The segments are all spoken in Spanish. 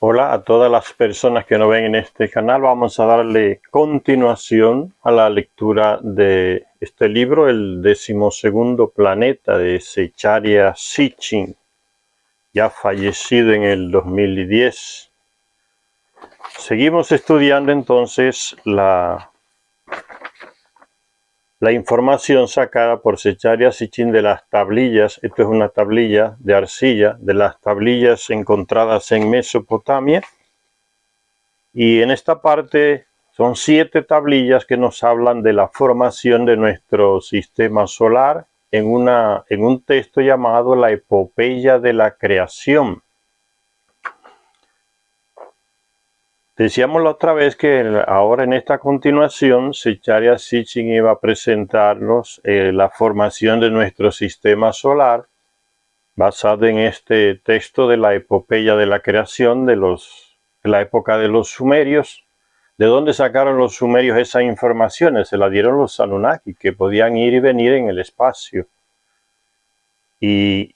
Hola a todas las personas que nos ven en este canal. Vamos a darle continuación a la lectura de este libro, el 12º planeta de Zecharia Sitchin, ya fallecido en el 2010. Seguimos estudiando entonces la información sacada por Zecharia Sitchin de las tablillas. Esto es una tablilla de arcilla, de las tablillas encontradas en Mesopotamia. Y en esta parte son 7 tablillas que nos hablan de la formación de nuestro sistema solar en un texto llamado La Epopeya de la Creación. Decíamos la otra vez que ahora en esta continuación Zecharia Sitchin iba a presentarnos la formación de nuestro sistema solar basado en este texto de la Epopeya de la Creación de la época de los sumerios. ¿De dónde sacaron los sumerios esas informaciones? Se las dieron los Anunnaki, que podían ir y venir en el espacio. Y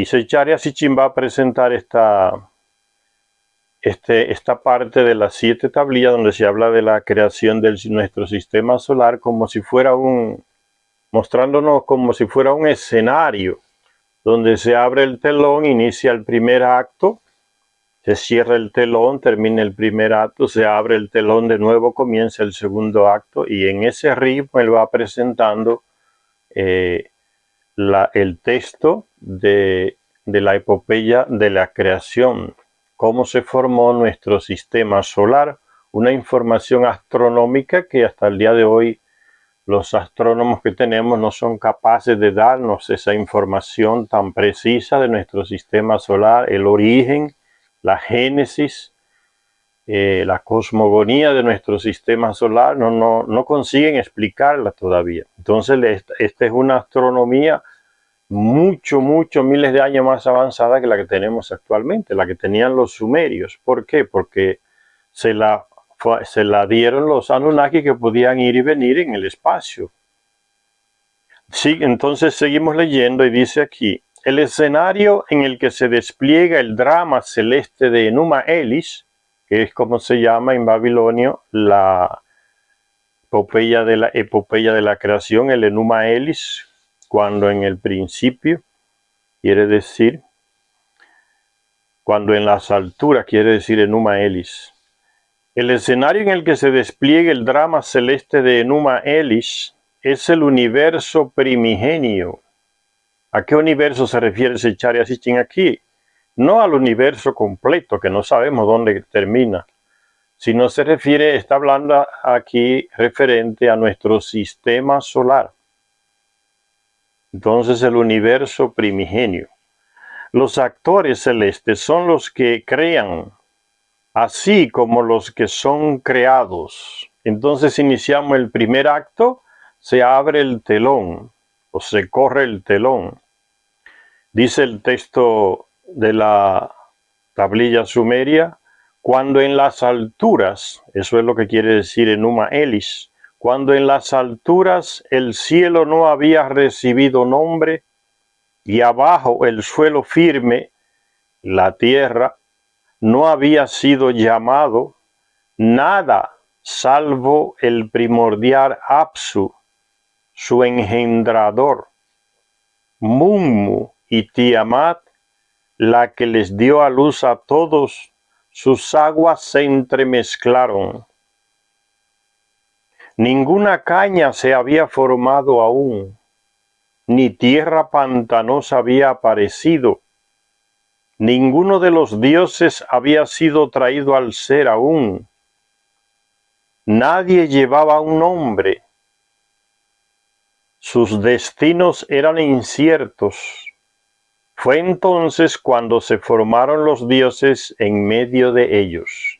Zecharia Sitchin va a presentar esta parte de las 7 tablillas donde se habla de la creación de nuestro sistema solar como si fuera mostrándonos como si fuera un escenario donde se abre el telón, inicia el primer acto, se cierra el telón, termina el primer acto, se abre el telón de nuevo, comienza el segundo acto, y en ese ritmo él va presentando el texto de la epopeya de la creación, cómo se formó nuestro sistema solar, una información astronómica que hasta el día de hoy los astrónomos que tenemos no son capaces de darnos esa información tan precisa de nuestro sistema solar, el origen, la génesis, la cosmogonía de nuestro sistema solar, no consiguen explicarla todavía. Entonces, esta es una astronomía mucho, miles de años más avanzada que la que tenemos actualmente, la que tenían los sumerios. ¿Por qué? Porque se la dieron los Anunnaki que podían ir y venir en el espacio. Sí, entonces seguimos leyendo y dice aquí: el escenario en el que se despliega el drama celeste de Enuma Elis, que es como se llama en babilonio la epopeya de la creación, el Enuma Elis, cuando en el principio, quiere decir, cuando en las alturas, quiere decir Enuma Elis. El escenario en el que se despliega el drama celeste de Enuma Elis es el universo primigenio. ¿A qué universo se refiere Zecharia Sitchin aquí? No al universo completo, que no sabemos dónde termina, sino está hablando aquí referente a nuestro sistema solar. Entonces, el universo primigenio. Los actores celestes son los que crean, así como los que son creados. Entonces iniciamos el primer acto, se abre el telón o se corre el telón. Dice el texto de la tablilla sumeria: cuando en las alturas, eso es lo que quiere decir Enuma Elis, cuando en las alturas el cielo no había recibido nombre y abajo el suelo firme, la tierra, no había sido llamado nada salvo el primordial Apsu, su engendrador, Mummu y Tiamat, la que les dio a luz a todos, sus aguas se entremezclaron. Ninguna caña se había formado aún, ni tierra pantanosa había aparecido. Ninguno de los dioses había sido traído al ser aún. Nadie llevaba un nombre. Sus destinos eran inciertos. Fue entonces cuando se formaron los dioses en medio de ellos.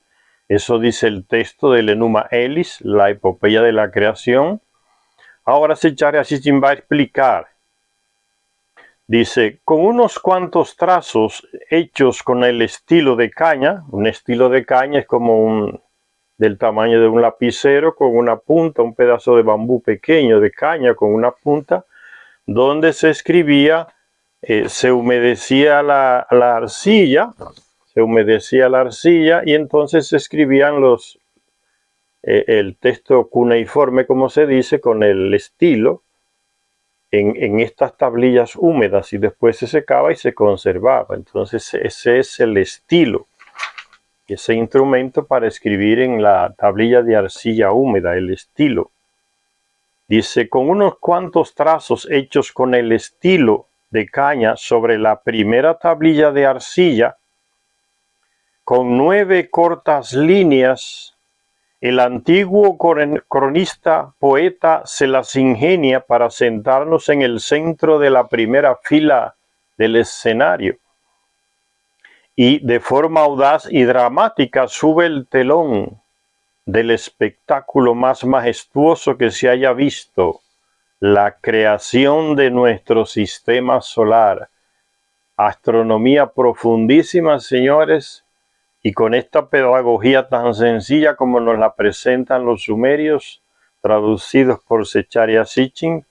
Eso dice el texto del Enuma Elis, la epopeya de la creación. Ahora Zecharia Sitchin va a explicar. Dice: con unos cuantos trazos hechos con el estilo de caña, un estilo de caña es como del tamaño de un lapicero con una punta, un pedazo de bambú pequeño de caña con una punta, donde se escribía, se humedecía la arcilla, se humedecía la arcilla y entonces se escribían el texto cuneiforme, como se dice, con el estilo en estas tablillas húmedas y después se secaba y se conservaba. Entonces ese es el estilo, ese instrumento para escribir en la tablilla de arcilla húmeda, el estilo. Dice, con unos cuantos trazos hechos con el estilo de caña sobre la primera tablilla de arcilla, con 9 cortas líneas, el antiguo cronista poeta se las ingenia para sentarnos en el centro de la primera fila del escenario. Y de forma audaz y dramática sube el telón del espectáculo más majestuoso que se haya visto, la creación de nuestro sistema solar. Astronomía profundísima, señores, y con esta pedagogía tan sencilla como nos la presentan los sumerios, traducidos por Zecharia Sitchin,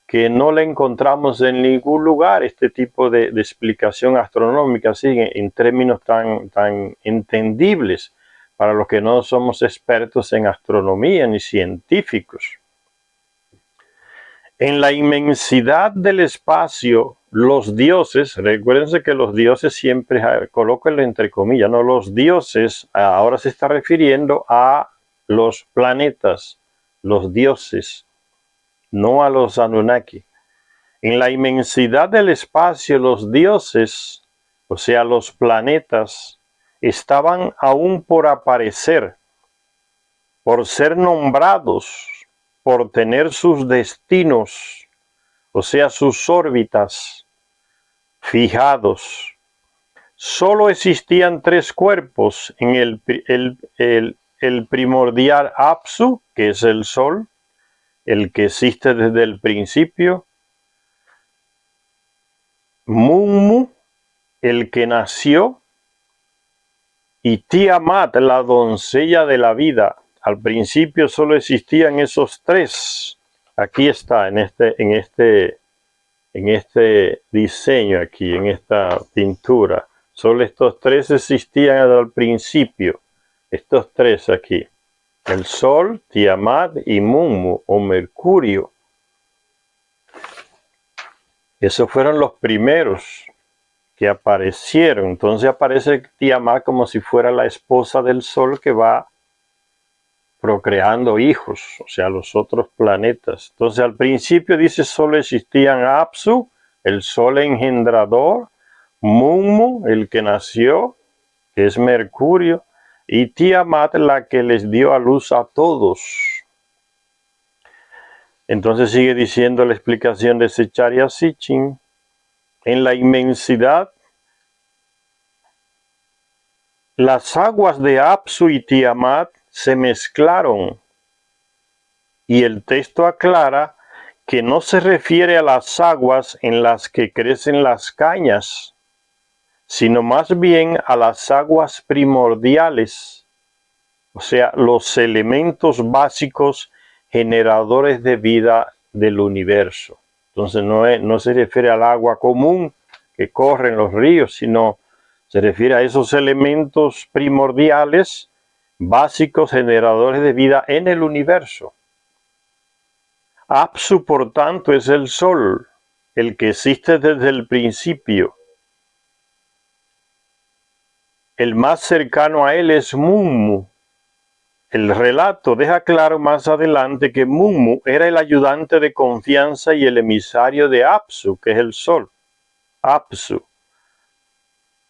que no le encontramos en ningún lugar este tipo de explicación astronómica, así, en términos tan entendibles para los que no somos expertos en astronomía ni científicos. En la inmensidad del espacio, los dioses, recuérdense que los dioses siempre, colóquenlo entre comillas, no, los dioses, ahora se está refiriendo a los planetas, los dioses, no a los Anunnaki. En la inmensidad del espacio, los dioses, o sea, los planetas, estaban aún por aparecer, por ser nombrados, por tener sus destinos, o sea, sus órbitas fijados. Solo existían 3 cuerpos en el primordial Apsu, que es el Sol, el que existe desde el principio, Mummu, el que nació, y Tiamat, la doncella de la vida. Al principio solo existían esos 3. Aquí está, en este diseño aquí, en esta pintura. Solo estos 3 existían al principio. Estos 3 aquí. El Sol, Tiamat y Mummu o Mercurio. Esos fueron los primeros que aparecieron. Entonces aparece Tiamat como si fuera la esposa del Sol que va procreando hijos, o sea, los otros planetas. Entonces al principio dice solo existían Apsu, el Sol engendrador, Mummu, el que nació, que es Mercurio, y Tiamat, la que les dio a luz a todos. Entonces sigue diciendo la explicación de Zecharia Sitchin. En la inmensidad, las aguas de Apsu y Tiamat se mezclaron, y el texto aclara que no se refiere a las aguas en las que crecen las cañas, sino más bien a las aguas primordiales, o sea, los elementos básicos generadores de vida del universo. Entonces no se refiere al agua común que corre en los ríos, sino se refiere a esos elementos primordiales, básicos generadores de vida en el universo. Apsu, por tanto, es el Sol, el que existe desde el principio. El más cercano a él es Mummu. El relato deja claro más adelante que Mummu era el ayudante de confianza y el emisario de Apsu, que es el Sol. Apsu.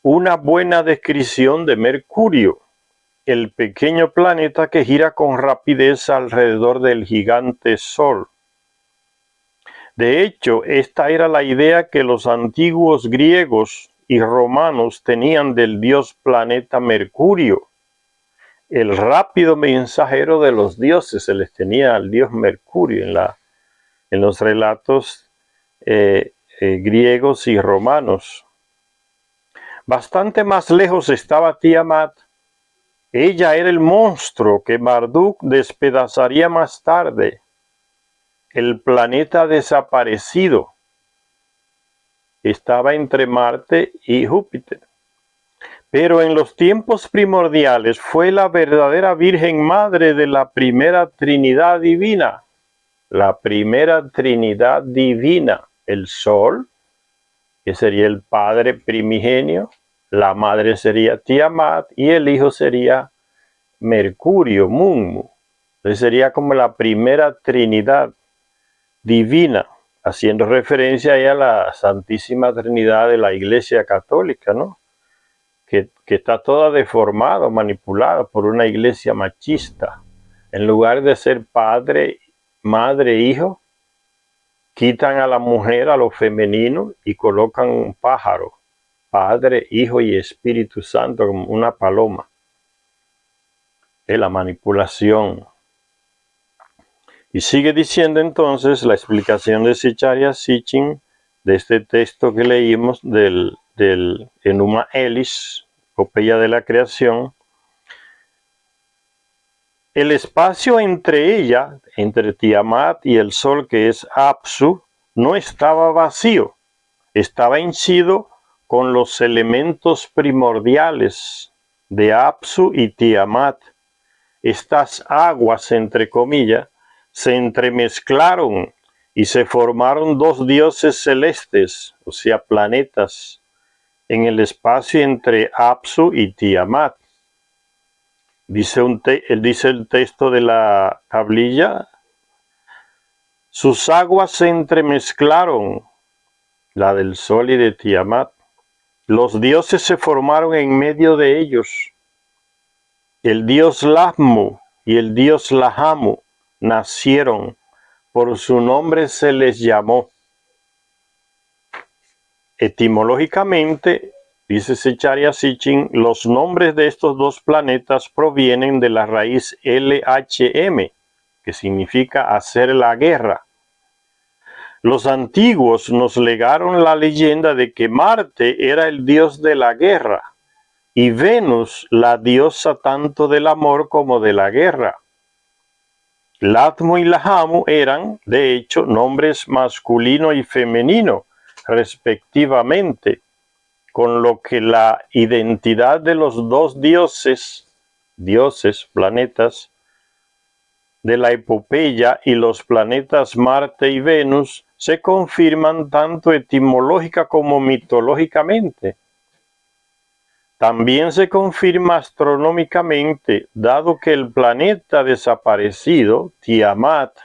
Una buena descripción de Mercurio, el pequeño planeta que gira con rapidez alrededor del gigante Sol. De hecho, esta era la idea que los antiguos griegos y romanos tenían del dios planeta Mercurio, el rápido mensajero de los dioses. Se les tenía al dios Mercurio en los relatos griegos y romanos. Bastante más lejos estaba Tiamat. Ella era el monstruo que Marduk despedazaría más tarde, el planeta desaparecido. Estaba entre Marte y Júpiter. Pero en los tiempos primordiales fue la verdadera Virgen Madre de la primera Trinidad Divina. La primera Trinidad Divina, el Sol, que sería el Padre primigenio, la Madre sería Tiamat y el Hijo sería Mercurio, Munmu. Entonces sería como la primera Trinidad Divina, haciendo referencia ahí a la Santísima Trinidad de la Iglesia Católica, ¿no? Que está toda deformada, manipulada por una iglesia machista. En lugar de ser padre, madre, hijo, quitan a la mujer, a lo femenino, y colocan un pájaro, Padre, Hijo y Espíritu Santo, como una paloma. Es la manipulación. Y sigue diciendo entonces la explicación de Zecharia Sitchin de este texto que leímos del Enuma Elis, Epopeya de la Creación. El espacio entre ella, entre Tiamat y el Sol, que es Apsu, no estaba vacío, estaba henchido con los elementos primordiales de Apsu y Tiamat. Estas aguas, entre comillas, se entremezclaron y se formaron dos dioses celestes, o sea, planetas, en el espacio entre Apsu y Tiamat. Dice el texto de la tablilla, sus aguas se entremezclaron, la del Sol y de Tiamat. Los dioses se formaron en medio de ellos. El dios Lahmu y el dios Lahamu nacieron, por su nombre se les llamó. Etimológicamente, dice Zecharia Sitchin, los nombres de estos dos planetas provienen de la raíz LHM, que significa hacer la guerra. Los antiguos nos legaron la leyenda de que Marte era el dios de la guerra y Venus la diosa tanto del amor como de la guerra. Latmo y Lahamu eran, de hecho, nombres masculino y femenino, respectivamente, con lo que la identidad de los dos dioses, planetas, de la epopeya y los planetas Marte y Venus se confirman tanto etimológica como mitológicamente. También se confirma astronómicamente, dado que el planeta desaparecido, Tiamat,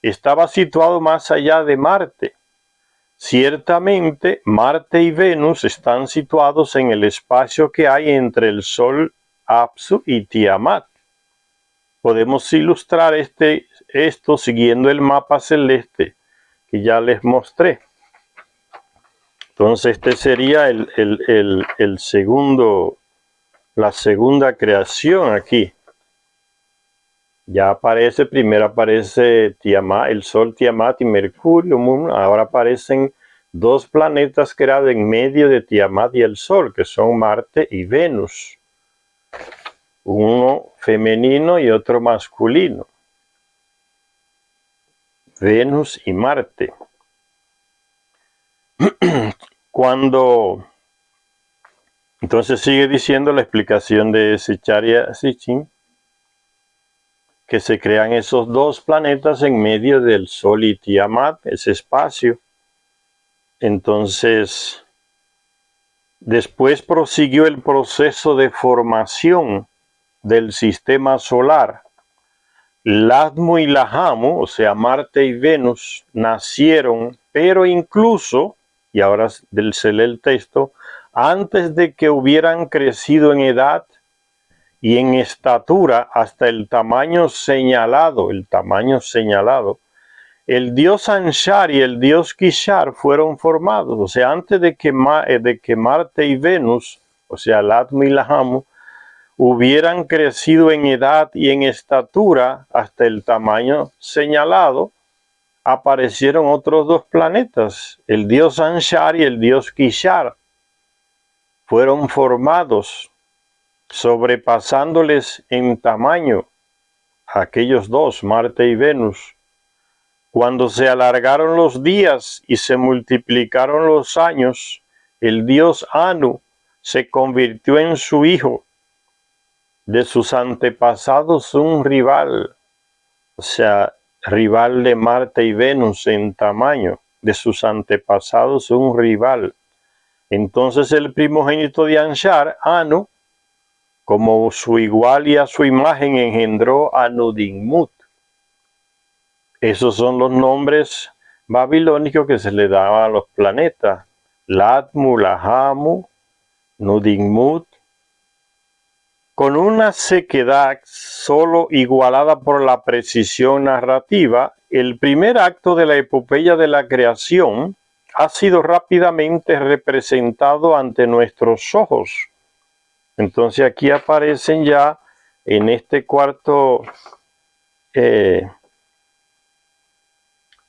estaba situado más allá de Marte. Ciertamente, Marte y Venus están situados en el espacio que hay entre el Sol, Apsu y Tiamat. Podemos ilustrar esto siguiendo el mapa celeste que ya les mostré. Entonces este sería la segunda creación aquí. Ya primero aparece Tiamat, el Sol, Tiamat y Mercurio, ahora aparecen dos planetas creados en medio de Tiamat y el Sol, que son Marte y Venus. Uno femenino y otro masculino. Venus y Marte. Entonces sigue diciendo la explicación de Zecharia Sitchin, que se crean esos dos planetas en medio del Sol y Tiamat, ese espacio. Entonces, después prosiguió el proceso de formación del sistema solar. Latmo y Lahamu, o sea, Marte y Venus, nacieron, pero incluso, y ahora se lee el texto, antes de que hubieran crecido en edad y en estatura hasta el tamaño señalado, el dios Anshar y el dios Kishar fueron formados. O sea, antes de que Marte y Venus, o sea, Latmo y Lahamu, hubieran crecido en edad y en estatura hasta el tamaño señalado, aparecieron otros dos planetas, el dios Anshar y el dios Kishar. Fueron formados, sobrepasándoles en tamaño a aquellos dos, Marte y Venus. Cuando se alargaron los días y se multiplicaron los años, el dios Anu se convirtió en su hijo, de sus antepasados un rival, o sea, rival de Marte y Venus en tamaño, de sus antepasados un rival. Entonces el primogénito de Anshar, Anu, como su igual y a su imagen, engendró a Nudimmud. Esos son los nombres babilónicos que se le daban a los planetas: Latmu, Lahamu, Nudimmud. Con una sequedad solo igualada por la precisión narrativa, el primer acto de la epopeya de la creación ha sido rápidamente representado ante nuestros ojos. Entonces aquí aparecen ya en este cuarto, en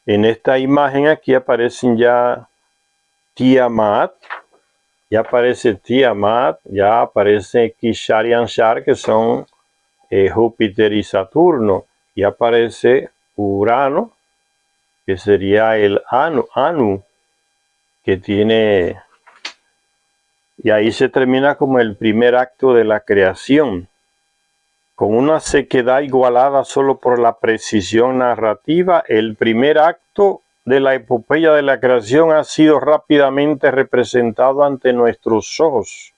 esta imagen aquí aparecen ya Tiamat, ya aparece Tiamat, ya aparece Kishar y Anshar, que son Júpiter y Saturno, y aparece Urano, que sería el Anu, que tiene, y ahí se termina como el primer acto de la creación, con una sequedad igualada solo por la precisión narrativa. El primer acto de la epopeya de la creación ha sido rápidamente representado ante nuestros ojos.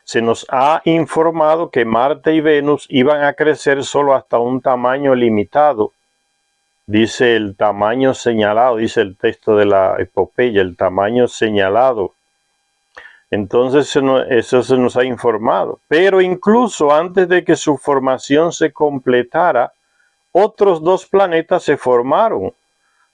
Se nos ha informado que Marte y Venus iban a crecer solo hasta un tamaño limitado. Dice el tamaño señalado, dice el texto de la epopeya, el tamaño señalado. Entonces eso se nos ha informado. Pero incluso antes de que su formación se completara, otros dos planetas se formaron.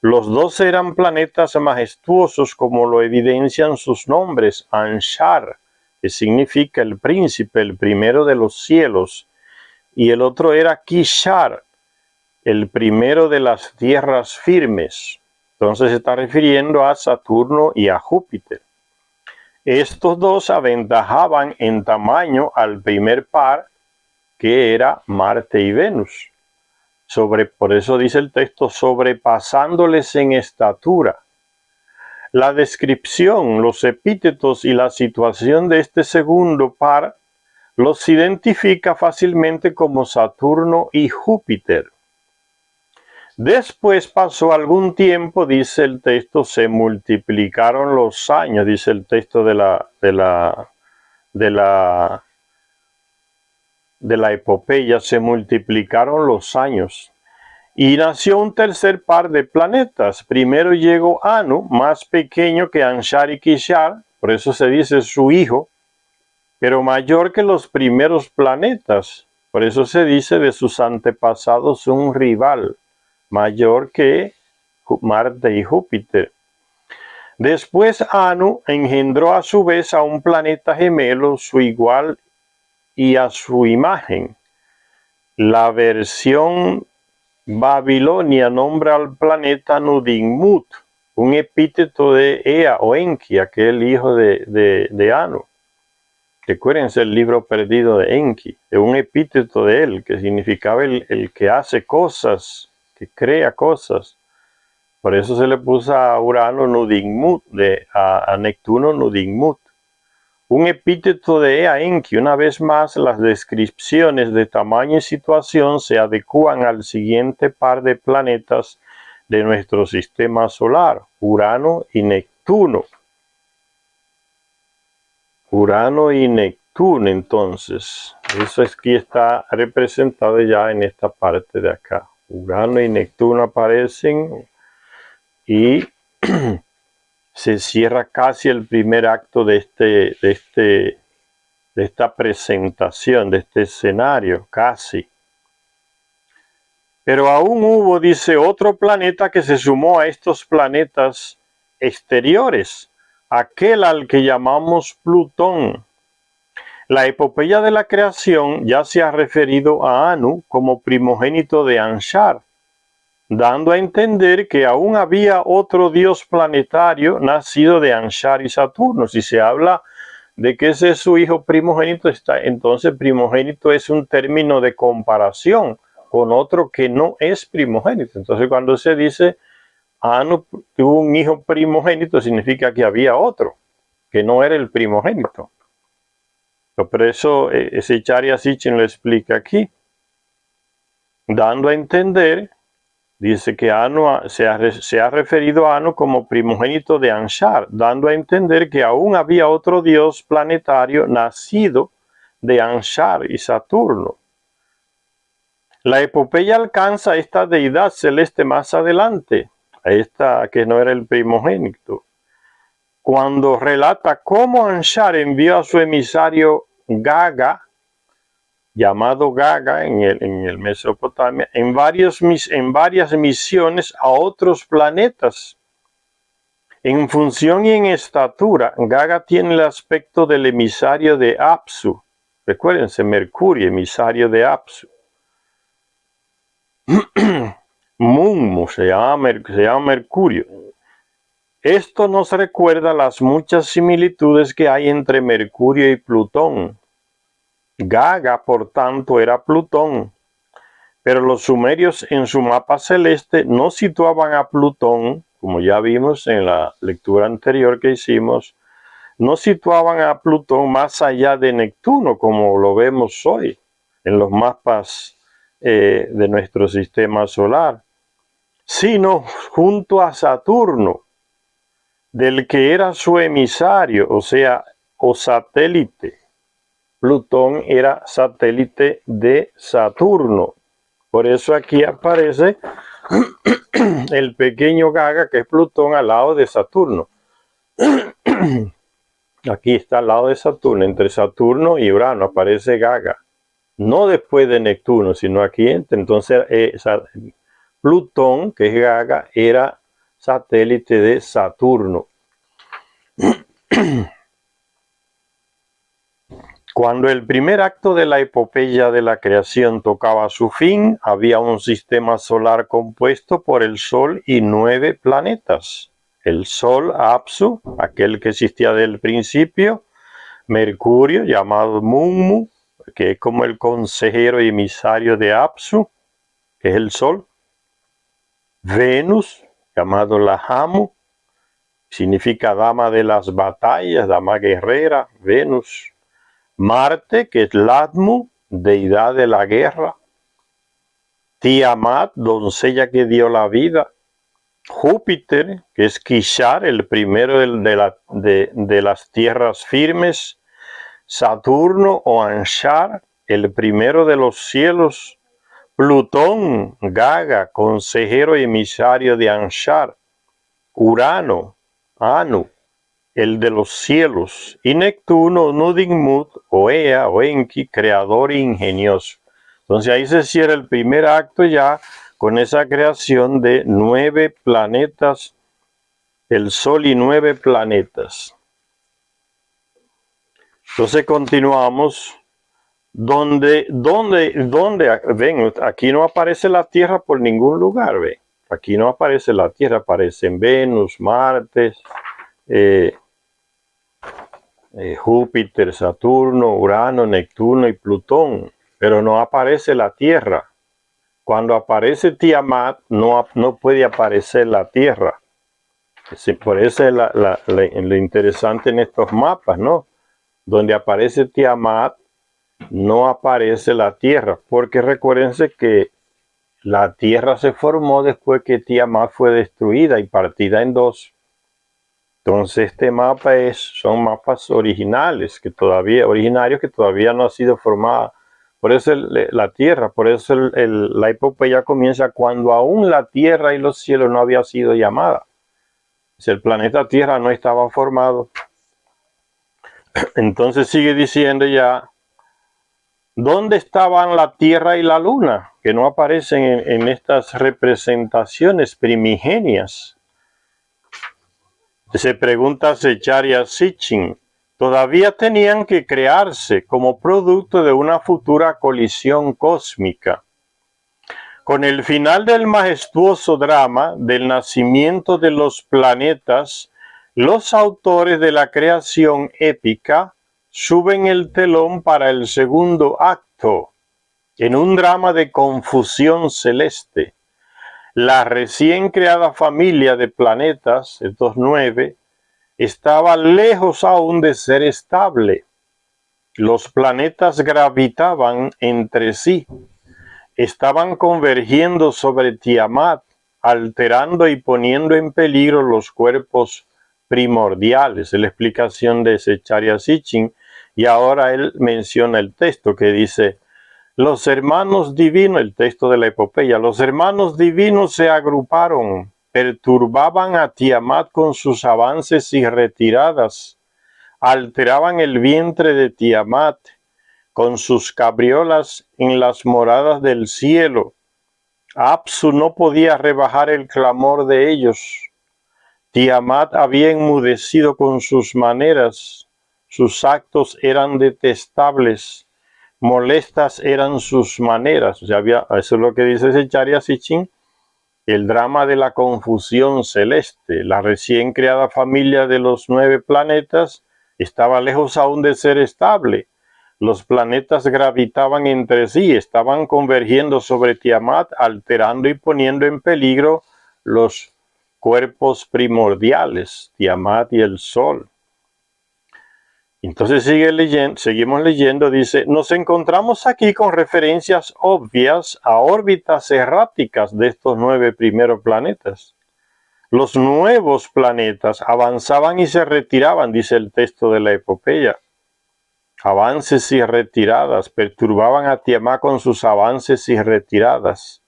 Los dos eran planetas majestuosos, como lo evidencian sus nombres: Anshar, que significa el príncipe, el primero de los cielos, y el otro era Kishar, el primero de las tierras firmes. Entonces se está refiriendo a Saturno y a Júpiter. Estos dos aventajaban en tamaño al primer par, que era Marte y Venus. Por eso dice el texto, sobrepasándoles en estatura. La descripción, los epítetos y la situación de este segundo par los identifica fácilmente como Saturno y Júpiter. Después pasó algún tiempo, dice el texto, se multiplicaron los años, dice el texto de la epopeya, se multiplicaron los años. Y nació un tercer par de planetas. Primero llegó Anu, más pequeño que Anshar y Kishar, por eso se dice su hijo, pero mayor que los primeros planetas. Por eso se dice de sus antepasados un rival, mayor que Marte y Júpiter. Después Anu engendró a su vez a un planeta gemelo, su igual y a su imagen. La versión Babilonia nombra al planeta Nudimmud, un epíteto de Ea o Enki, aquel hijo de Anu. Recuérdense el libro perdido de Enki, de un epíteto de él, que significaba el que hace cosas, que crea cosas. Por eso se le puso a Urano Nudimmud, a Neptuno Nudimmud. Un epíteto de Ea Enki. Una vez más, las descripciones de tamaño y situación se adecúan al siguiente par de planetas de nuestro sistema solar, Urano y Neptuno. Urano y Neptuno, entonces, eso aquí está representado ya en esta parte de acá. Urano y Neptuno aparecen y se cierra casi el primer acto de esta presentación, de este escenario, casi. Pero aún hubo, dice, otro planeta que se sumó a estos planetas exteriores, aquel al que llamamos Plutón. La epopeya de la creación ya se ha referido a Anu como primogénito de Anshar, dando a entender que aún había otro dios planetario nacido de Anshar y Saturno. Si se habla de que ese es su hijo primogénito, entonces primogénito es un término de comparación con otro que no es primogénito. Entonces cuando se dice Anu tuvo un hijo primogénito, significa que había otro que no era el primogénito. Pero eso ese Charya Sitchin lo explica aquí, dando a entender, dice que Anu se ha referido a Anu como primogénito de Anshar, dando a entender que aún había otro dios planetario nacido de Anshar y Saturno. La epopeya alcanza a esta deidad celeste más adelante, a esta que no era el primogénito, cuando relata cómo Anshar envió a su emisario Gaga, llamado Gaga en el Mesopotamia, en varias misiones a otros planetas. En función y en estatura, Gaga tiene el aspecto del emisario de Apsu. Recuérdense, Mercurio, emisario de Apsu. Munmu se llama Mercurio. Esto nos recuerda las muchas similitudes que hay entre Mercurio y Plutón. Gaga, por tanto, era Plutón, pero los sumerios en su mapa celeste no situaban a Plutón, como ya vimos en la lectura anterior que hicimos, no situaban a Plutón más allá de Neptuno, como lo vemos hoy en los mapas de nuestro sistema solar, sino junto a Saturno, del que era su emisario, o satélite. Plutón era satélite de Saturno. Por eso aquí aparece el pequeño Gaga, que es Plutón, al lado de Saturno. Aquí está al lado de Saturno, entre Saturno y Urano aparece Gaga. No después de Neptuno, sino aquí. Entonces, Plutón, que es Gaga, era satélite de Saturno. Cuando el primer acto de la epopeya de la creación tocaba su fin, había un sistema solar compuesto por el Sol y 9 planetas. El Sol, Apsu, aquel que existía desde el principio, Mercurio, llamado Munmu, que es como el consejero y emisario de Apsu, que es el Sol. Venus, llamado Lahamu, significa dama de las batallas, dama guerrera, Venus. Marte, que es Latmu, deidad de la guerra. Tiamat, doncella que dio la vida. Júpiter, que es Kishar, el primero de las tierras firmes. Saturno o Anshar, el primero de los cielos. Plutón, Gaga, consejero y emisario de Anshar. Urano, Anu, el de los cielos, y Neptuno, Nudinmut, o Ea, o Enki, creador e ingenioso. Entonces ahí se cierra el primer acto ya con esa creación de 9 planetas, el Sol y 9 planetas. Entonces continuamos, ven, aquí no aparece la Tierra por ningún lugar, ven. Aquí no aparece la Tierra, aparecen Venus, Marte, Júpiter, Saturno, Urano, Neptuno y Plutón, pero no aparece la Tierra. Cuando aparece Tiamat, no puede aparecer la Tierra. Por eso es lo interesante en estos mapas, ¿no? Donde aparece Tiamat, no aparece la Tierra, porque recuérdense que la Tierra se formó después que Tiamat fue destruida y partida en 2. Entonces este mapa son mapas originarios que todavía no ha sido formada. Por eso la Tierra, por eso la epopeya comienza cuando aún la Tierra y los cielos no había sido llamada. El planeta Tierra no estaba formado. Entonces sigue diciendo ya, ¿dónde estaban la Tierra y la Luna? Que no aparecen en estas representaciones primigenias. Se pregunta Secharya Sitchin. Todavía tenían que crearse como producto de una futura colisión cósmica. Con el final del majestuoso drama del nacimiento de los planetas, los autores de la creación épica suben el telón para el segundo acto, en un drama de confusión celeste. La recién creada familia de planetas, estos 9, estaba lejos aún de ser estable. Los planetas gravitaban entre sí, estaban convergiendo sobre Tiamat, alterando y poniendo en peligro los cuerpos primordiales. Es la explicación de Zecharia Sitchin, y ahora él menciona el texto que dice: los hermanos divinos, el texto de la epopeya, los hermanos divinos se agruparon, perturbaban a Tiamat con sus avances y retiradas, alteraban el vientre de Tiamat con sus cabriolas en las moradas del cielo. Apsu no podía rebajar el clamor de ellos. Tiamat había enmudecido con sus maneras, sus actos eran detestables, molestas eran sus maneras. O sea, eso es lo que dice Zecharia Sitchin, el drama de la confusión celeste. La recién creada familia de los 9 planetas estaba lejos aún de ser estable. Los planetas gravitaban entre sí, estaban convergiendo sobre Tiamat, alterando y poniendo en peligro los cuerpos primordiales, Tiamat y el Sol. Entonces seguimos leyendo, dice: nos encontramos aquí con referencias obvias a órbitas erráticas de estos 9 primeros planetas. Los nuevos planetas avanzaban y se retiraban, dice el texto de la epopeya. Avances y retiradas, perturbaban a Tiamat con sus avances y retiradas.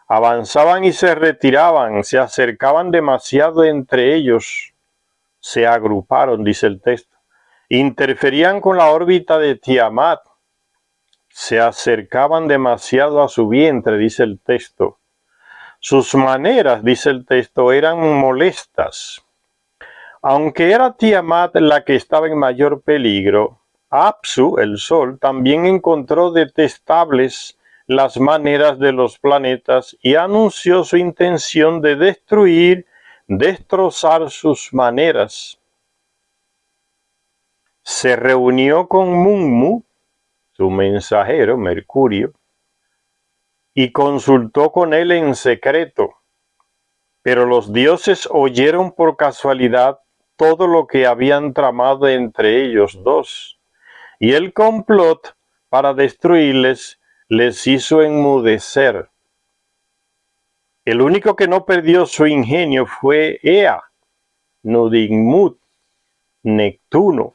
Avanzaban y se retiraban, se acercaban demasiado entre ellos, se agruparon, dice el texto. Interferían con la órbita de Tiamat, se acercaban demasiado a su vientre, dice el texto. Sus maneras, dice el texto, eran molestas. Aunque era Tiamat la que estaba en mayor peligro, Apsu, el Sol, también encontró detestables las maneras de los planetas y anunció su intención de destrozar sus maneras. Se reunió con Munmu, su mensajero, Mercurio, y consultó con él en secreto. Pero los dioses oyeron por casualidad todo lo que habían tramado entre ellos dos, y el complot para destruirles les hizo enmudecer. El único que no perdió su ingenio fue Ea, Nudimmud, Neptuno.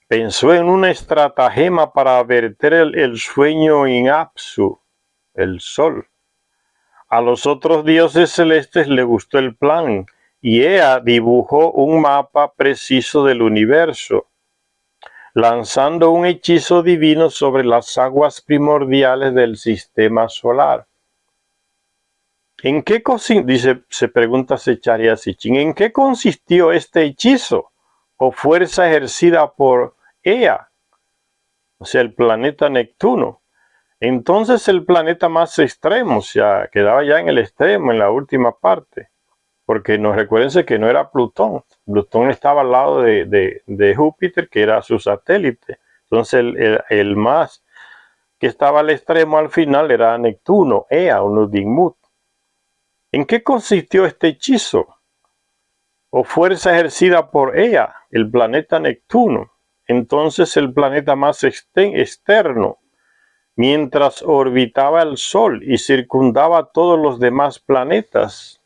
Pensó en una estratagema para verter el sueño en Apsu, el Sol. A los otros dioses celestes le gustó el plan, y Ea dibujó un mapa preciso del universo, lanzando un hechizo divino sobre las aguas primordiales del sistema solar. ¿En qué se pregunta Zecharia Sitchin, ¿en qué consistió este hechizo o fuerza ejercida por Ea, o sea, el planeta Neptuno? Entonces el planeta más extremo, o sea, quedaba ya en el extremo, en la última parte, porque recuérdense que no era Plutón. Plutón estaba al lado de Júpiter, que era su satélite. Entonces el más que estaba al extremo al final era Neptuno, Ea, o Nudimmud. ¿En qué consistió este hechizo o fuerza ejercida por Ea, el planeta Neptuno? Entonces el planeta más externo, mientras orbitaba el Sol y circundaba a todos los demás planetas.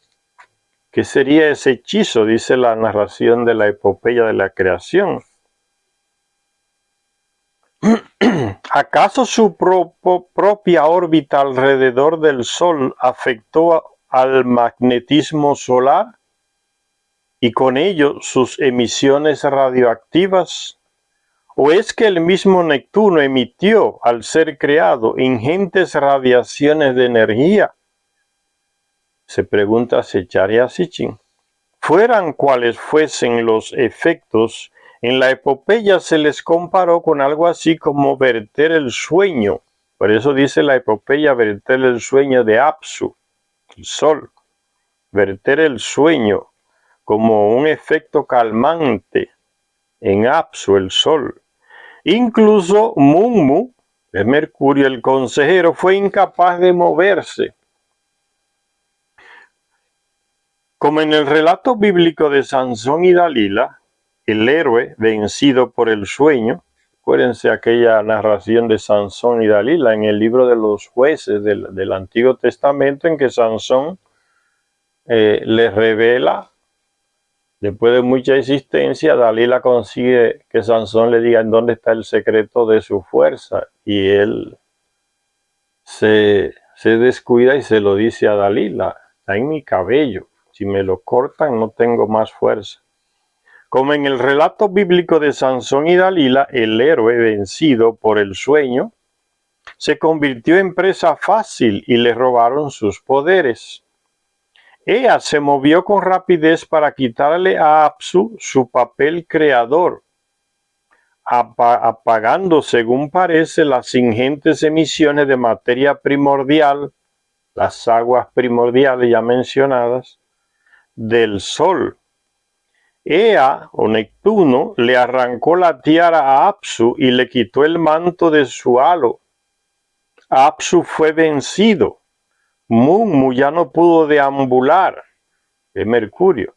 ¿Qué sería ese hechizo? Dice la narración de la epopeya de la creación. ¿Acaso su propia órbita alrededor del Sol afectó al magnetismo solar y con ello sus emisiones radioactivas? ¿O es que el mismo Neptuno emitió, al ser creado, ingentes radiaciones de energía? Se pregunta Zecharia Sitchin. Fueran cuales fuesen los efectos, en la epopeya se les comparó con algo así como verter el sueño. Por eso dice la epopeya verter el sueño de Apsu, el Sol. Verter el sueño como un efecto calmante en Apsu, el Sol. Incluso Munmu, de Mercurio, el consejero, fue incapaz de moverse. Como en el relato bíblico de Sansón y Dalila, el héroe vencido por el sueño, Acuérdense aquella narración de Sansón y Dalila en el libro de los jueces del Antiguo Testamento, en que Sansón les revela, después de mucha insistencia, Dalila consigue que Sansón le diga en dónde está el secreto de su fuerza, y él se descuida y se lo dice a Dalila: está en mi cabello, si me lo cortan no tengo más fuerza. Como en el relato bíblico de Sansón y Dalila, el héroe vencido por el sueño se convirtió en presa fácil y le robaron sus poderes. Ea se movió con rapidez para quitarle a Apsu su papel creador, apagando, según parece, las ingentes emisiones de materia primordial, las aguas primordiales ya mencionadas, del sol. Ea, o Neptuno, le arrancó la tiara a Apsu y le quitó el manto de su halo. Apsu fue vencido. Mummu ya no pudo deambular, es Mercurio.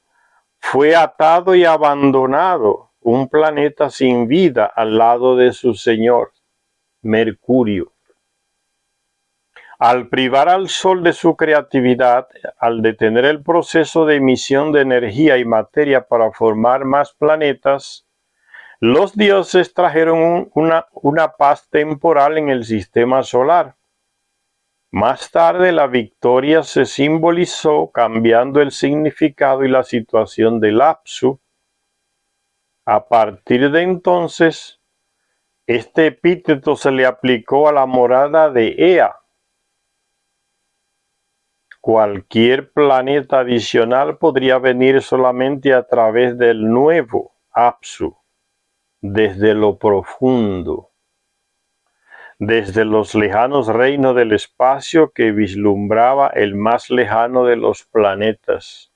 Fue atado y abandonado, un planeta sin vida al lado de su señor, Mercurio. Al privar al Sol de su creatividad, al detener el proceso de emisión de energía y materia para formar más planetas, los dioses trajeron una paz temporal en el sistema solar. Más tarde la victoria se simbolizó cambiando el significado y la situación del Apsu. A partir de entonces, este epíteto se le aplicó a la morada de Ea. Cualquier planeta adicional podría venir solamente a través del nuevo Apsu, desde lo profundo, desde los lejanos reinos del espacio que vislumbraba el más lejano de los planetas.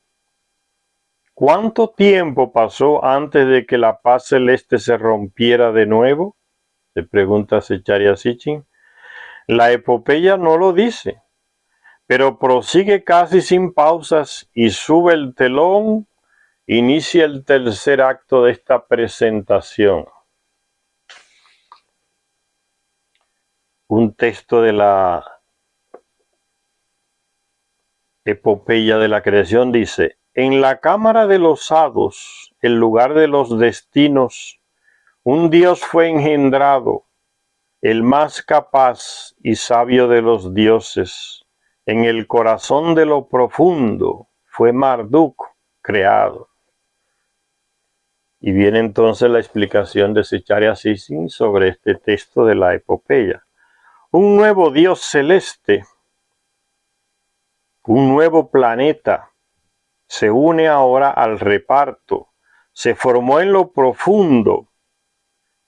¿Cuánto tiempo pasó antes de que la paz celeste se rompiera de nuevo?, se pregunta Zecharia Sitchin. La epopeya no lo dice, pero prosigue casi sin pausas y sube el telón, inicia el tercer acto de esta presentación. Un texto de la epopeya de la creación dice: en la cámara de los hados, el lugar de los destinos, un Dios fue engendrado, el más capaz y sabio de los dioses. En el corazón de lo profundo fue Marduk creado. Y viene entonces la explicación de Zecharia Sitchin sobre este texto de la epopeya. Un nuevo Dios celeste, un nuevo planeta, se une ahora al reparto. Se formó en lo profundo,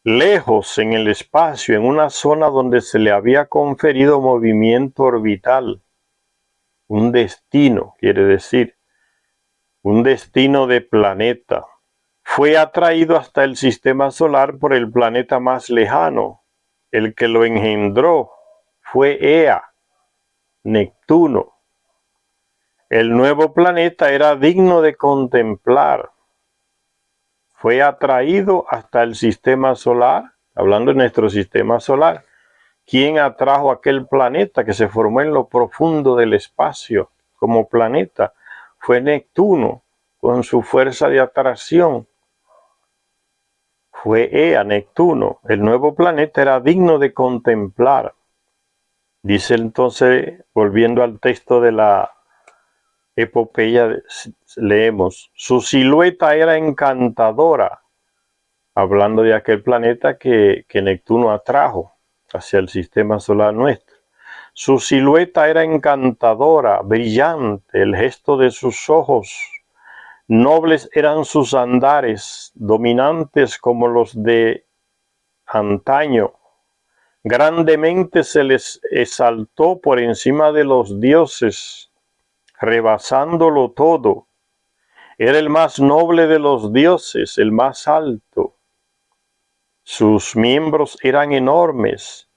lejos en el espacio, en una zona donde se le había conferido movimiento orbital. Un destino, quiere decir, un destino de planeta. Fue atraído hasta el sistema solar por el planeta más lejano. El que lo engendró fue Ea, Neptuno. El nuevo planeta era digno de contemplar. Fue atraído hasta el sistema solar, hablando de nuestro sistema solar. ¿Quién atrajo aquel planeta que se formó en lo profundo del espacio como planeta? Fue Neptuno, con su fuerza de atracción. Fue Ea, Neptuno. El nuevo planeta era digno de contemplar. Dice entonces, volviendo al texto de la epopeya, leemos: su silueta era encantadora, hablando de aquel planeta que Neptuno atrajo hacia el sistema solar nuestro. Su silueta era encantadora, brillante, el gesto de sus ojos, nobles eran sus andares, dominantes como los de antaño. Grandemente se les exaltó por encima de los dioses, rebasándolo todo. Era el más noble de los dioses, el más alto. Sus miembros eran enormes,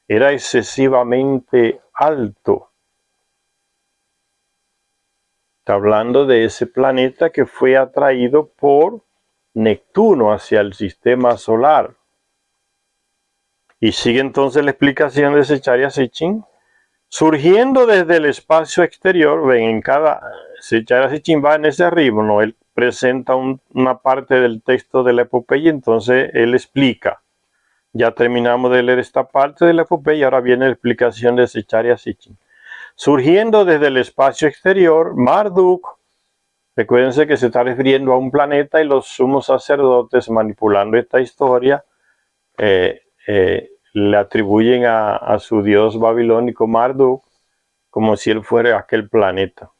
era excesivamente alto. Está hablando de ese planeta que fue atraído por Neptuno hacia el sistema solar. Y sigue entonces la explicación de Zecharia Sitchin. Surgiendo desde el espacio exterior, ven, en cada Zecharia Sitchin va en ese ritmo, ¿no? Él presenta una parte del texto de la epopeya, entonces él explica. Ya terminamos de leer esta parte de la epopeya y ahora viene la explicación de Zecharia Sitchin. Surgiendo desde el espacio exterior, Marduk, recuérdense que se está refiriendo a un planeta y los sumos sacerdotes manipulando esta historia le atribuyen a su dios babilónico Marduk como si él fuera aquel planeta.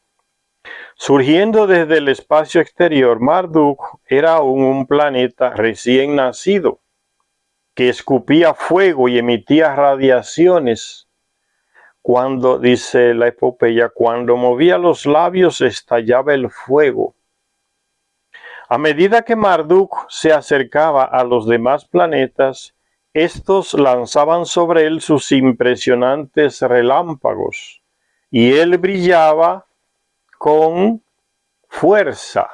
Surgiendo desde el espacio exterior, Marduk era aún un planeta recién nacido que escupía fuego y emitía radiaciones. Cuando, dice la epopeya, cuando movía los labios estallaba el fuego. A medida que Marduk se acercaba a los demás planetas, estos lanzaban sobre él sus impresionantes relámpagos, y él brillaba con fuerza,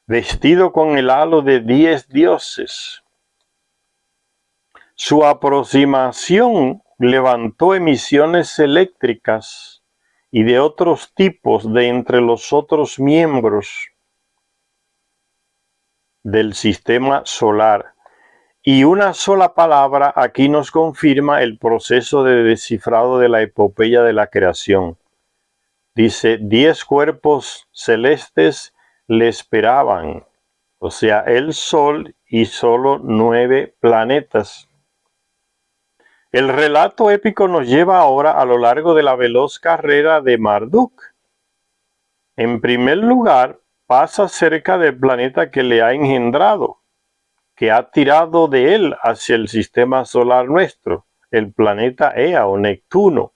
vestido con el halo de 10 dioses. Su aproximación levantó emisiones eléctricas y de otros tipos de entre los otros miembros del sistema solar. Y una sola palabra aquí nos confirma el proceso de descifrado de la epopeya de la creación. Dice, 10 cuerpos celestes le esperaban, o sea, el Sol y solo 9 planetas. El relato épico nos lleva ahora a lo largo de la veloz carrera de Marduk. En primer lugar, pasa cerca del planeta que le ha engendrado, que ha tirado de él hacia el sistema solar nuestro, el planeta Ea o Neptuno.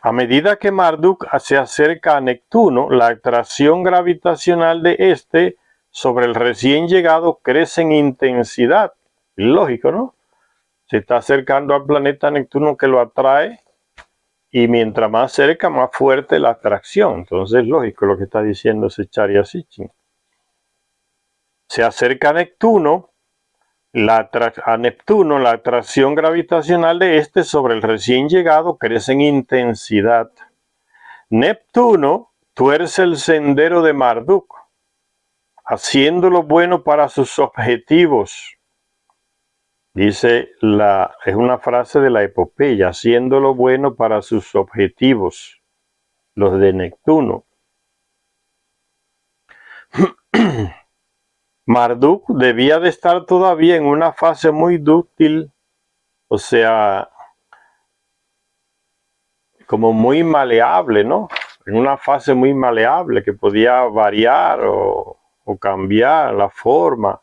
A medida que Marduk se acerca a Neptuno, la atracción gravitacional de este sobre el recién llegado crece en intensidad. Lógico, ¿no? Se está acercando al planeta Neptuno que lo atrae y mientras más cerca, más fuerte la atracción. Entonces es lógico lo que está diciendo Zecharia Sitchin. Se acerca a Neptuno, la atracción gravitacional de este sobre el recién llegado crece en intensidad. Neptuno tuerce el sendero de Marduk, haciendo lo bueno para sus objetivos. Dice, es una frase de la epopeya, haciendo lo bueno para sus objetivos, los de Neptuno. Marduk debía de estar todavía en una fase muy dúctil, o sea, como muy maleable, ¿no? En una fase muy maleable que podía variar o cambiar la forma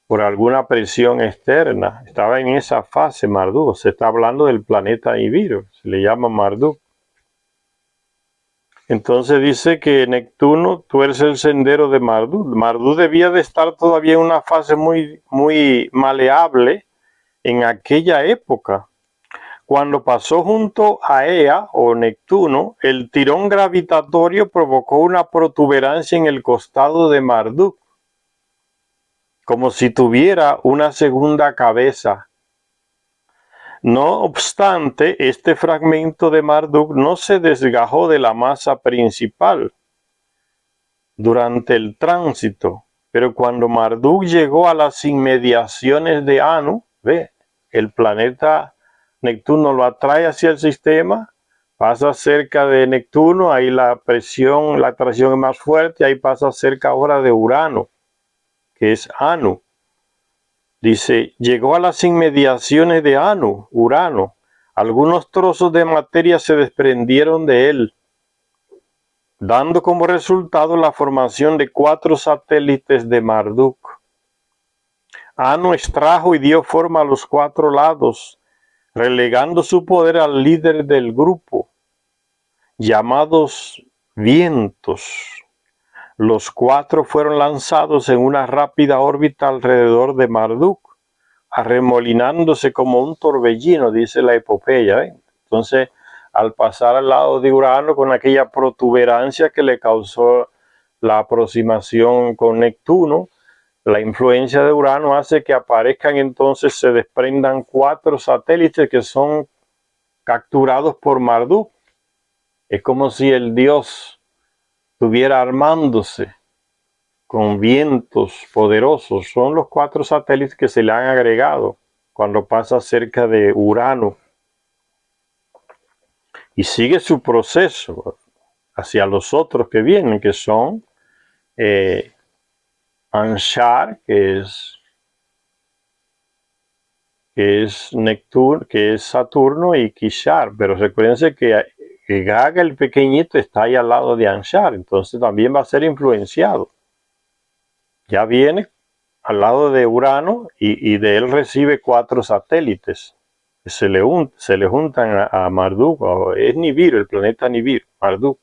por alguna presión externa. Estaba en esa fase Marduk. Se está hablando del planeta Nibiru, se le llama Marduk. Entonces dice que Neptuno tuerce el sendero de Marduk. Marduk debía de estar todavía en una fase muy, muy maleable en aquella época. Cuando pasó junto a Ea o Neptuno, el tirón gravitatorio provocó una protuberancia en el costado de Marduk, como si tuviera una segunda cabeza. No obstante, este fragmento de Marduk no se desgajó de la masa principal durante el tránsito, pero cuando Marduk llegó a las inmediaciones de Anu, ve, el planeta Neptuno lo atrae hacia el sistema, pasa cerca de Neptuno, ahí la atracción es más fuerte, ahí pasa cerca ahora de Urano, que es Anu. Dice, llegó a las inmediaciones de Anu, Urano. Algunos trozos de materia se desprendieron de él, dando como resultado la formación de 4 satélites de Marduk. Anu extrajo y dio forma a los 4 lados, relegando su poder al líder del grupo, llamados vientos. Los 4 fueron lanzados en una rápida órbita alrededor de Marduk, arremolinándose como un torbellino, dice la epopeya. Entonces, al pasar al lado de Urano con aquella protuberancia que le causó la aproximación con Neptuno, la influencia de Urano hace que aparezcan, entonces se desprendan 4 satélites que son capturados por Marduk. Es como si el dios estuviera armándose con vientos poderosos. Son los 4 satélites que se le han agregado cuando pasa cerca de Urano. Y sigue su proceso hacia los otros que vienen, que son Anshar, que es Neptuno, que es Saturno, y Kishar. Pero recuérdense que Gaga, el pequeñito, está ahí al lado de Anshar, entonces también va a ser influenciado. Ya viene al lado de Urano y de él recibe 4 satélites que se le juntan a Marduk. Es Nibiru, el planeta Nibiru, Marduk.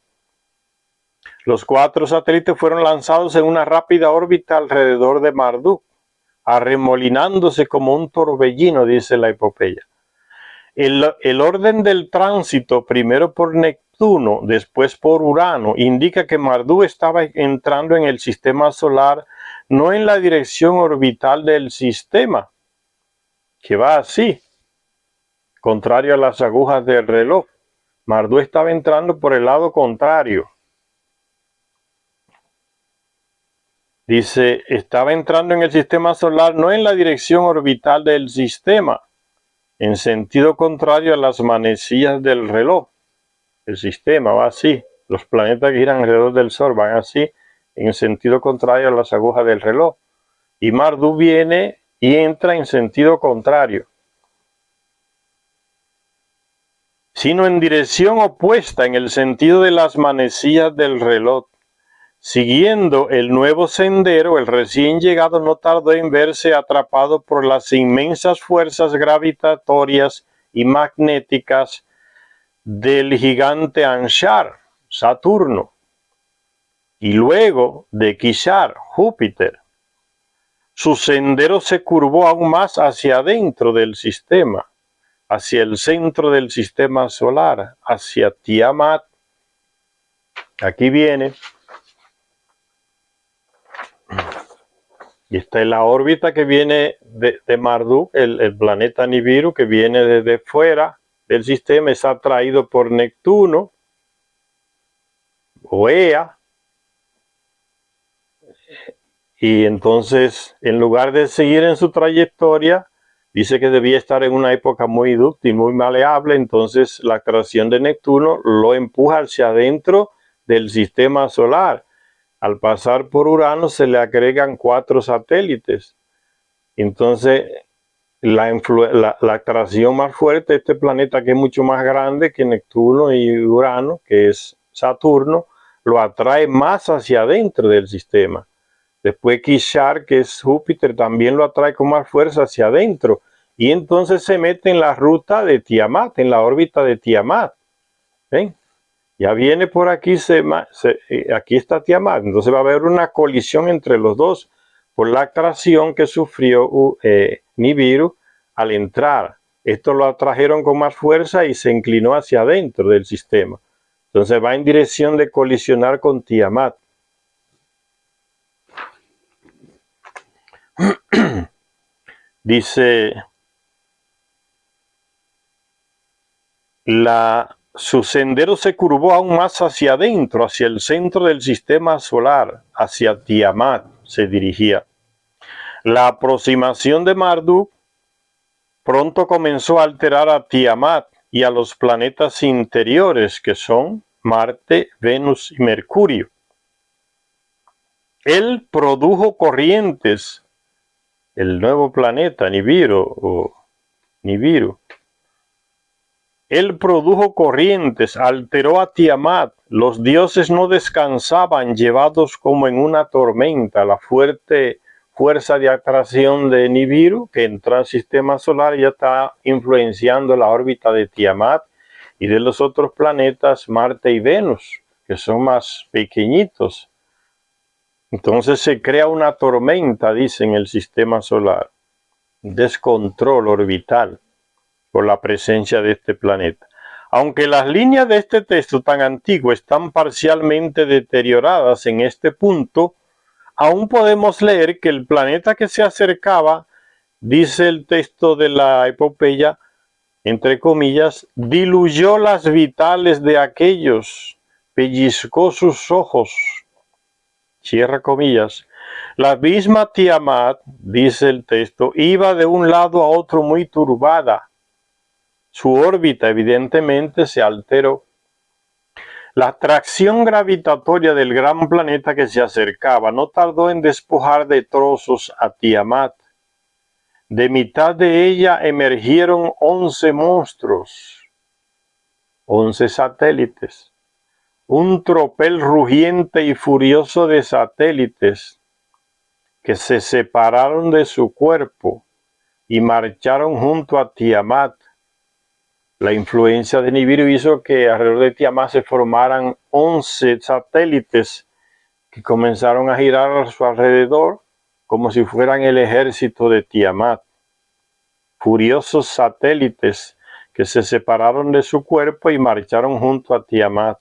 Los 4 satélites fueron lanzados en una rápida órbita alrededor de Marduk, arremolinándose como un torbellino, dice la epopeya. El orden del tránsito, primero por Neptuno, después por Urano, indica que Marduk estaba entrando en el sistema solar, no en la dirección orbital del sistema, que va así, contrario a las agujas del reloj. Marduk estaba entrando por el lado contrario. Dice, estaba entrando en el sistema solar, no en la dirección orbital del sistema, en sentido contrario a las manecillas del reloj. El sistema va así, los planetas que giran alrededor del Sol van así, en sentido contrario a las agujas del reloj. Y Marduk viene y entra en sentido contrario, sino en dirección opuesta, en el sentido de las manecillas del reloj. Siguiendo el nuevo sendero, el recién llegado no tardó en verse atrapado por las inmensas fuerzas gravitatorias y magnéticas del gigante Anshar, Saturno, y luego de Kishar, Júpiter. Su sendero se curvó aún más hacia adentro del sistema, hacia el centro del sistema solar, hacia Tiamat. Aquí viene. Y esta es la órbita que viene de Marduk, el planeta Nibiru, que viene desde fuera del sistema, es atraído por Neptuno, o Ea, y entonces, en lugar de seguir en su trayectoria, dice que debía estar en una época muy dúctil, muy maleable, entonces la atracción de Neptuno lo empuja hacia adentro del sistema solar. Al pasar por Urano se le agregan 4 satélites. Entonces, la atracción más fuerte de este planeta, que es mucho más grande que Neptuno y Urano, que es Saturno, lo atrae más hacia adentro del sistema. Después Kishar, que es Júpiter, también lo atrae con más fuerza hacia adentro. Y entonces se mete en la ruta de Tiamat, en la órbita de Tiamat. ¿Ven? Ya viene por aquí, aquí está Tiamat, entonces va a haber una colisión entre los dos por la atracción que sufrió Nibiru al entrar. Esto lo atrajeron con más fuerza y se inclinó hacia adentro del sistema. Entonces va en dirección de colisionar con Tiamat. Dice, su sendero se curvó aún más hacia adentro, hacia el centro del sistema solar, hacia Tiamat se dirigía. La aproximación de Marduk pronto comenzó a alterar a Tiamat y a los planetas interiores, que son Marte, Venus y Mercurio. Él produjo corrientes, el nuevo planeta Nibiru, Él produjo corrientes, alteró a Tiamat. Los dioses no descansaban, llevados como en una tormenta. La fuerte fuerza de atracción de Nibiru, que entró al sistema solar, ya está influenciando la órbita de Tiamat y de los otros planetas Marte y Venus, que son más pequeñitos. Entonces se crea una tormenta, dice, en el sistema solar. Descontrol orbital por la presencia de este planeta. Aunque las líneas de este texto tan antiguo están parcialmente deterioradas en este punto, aún podemos leer que el planeta que se acercaba, dice el texto de la epopeya, entre comillas, diluyó las vitales de aquellos, pellizcó sus ojos, cierra comillas. La misma Tiamat, dice el texto, iba de un lado a otro muy turbada. Su órbita evidentemente se alteró. La atracción gravitatoria del gran planeta que se acercaba no tardó en despojar de trozos a Tiamat. De mitad de ella emergieron 11 monstruos, 11 satélites, un tropel rugiente y furioso de satélites que se separaron de su cuerpo y marcharon junto a Tiamat. La influencia de Nibiru hizo que alrededor de Tiamat se formaran 11 satélites que comenzaron a girar a su alrededor como si fueran el ejército de Tiamat. Furiosos satélites que se separaron de su cuerpo y marcharon junto a Tiamat.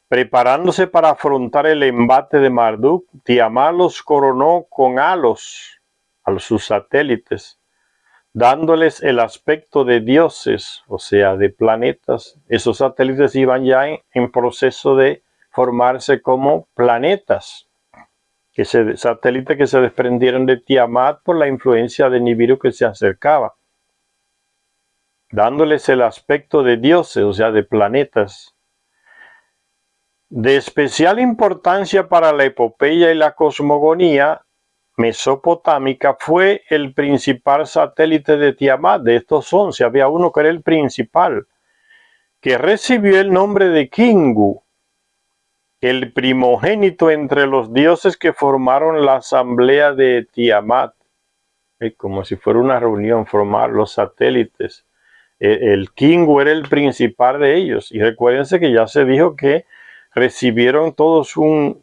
Preparándose para afrontar el embate de Marduk, Tiamat los coronó con halos a sus satélites, dándoles el aspecto de dioses, o sea, de planetas. Esos satélites iban ya en proceso de formarse como planetas, satélites que se desprendieron de Tiamat por la influencia de Nibiru que se acercaba, dándoles el aspecto de dioses, o sea, de planetas. De especial importancia para la epopeya y la cosmogonía mesopotámica fue el principal satélite de Tiamat. De estos 11 había uno que era el principal, que recibió el nombre de Kingu, el primogénito entre los dioses que formaron la asamblea de Tiamat. Como si fuera una reunión, formar los satélites. El Kingu era el principal de ellos. Y recuérdense que ya se dijo que recibieron todos un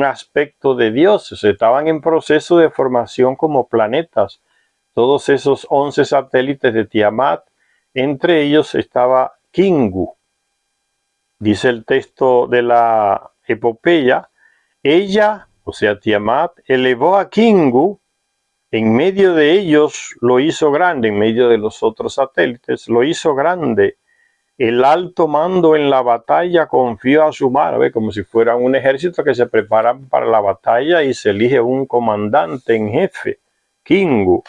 aspecto de dioses. Estaban en proceso de formación como planetas. Todos esos 11 satélites de Tiamat, entre ellos estaba Kingu. Dice el texto de la epopeya, ella, o sea Tiamat, elevó a Kingu, en medio de ellos lo hizo grande, en medio de los otros satélites, lo hizo grande. El alto mando en la batalla confió a su mano, como si fuera un ejército que se prepara para la batalla y se elige un comandante en jefe. Kingu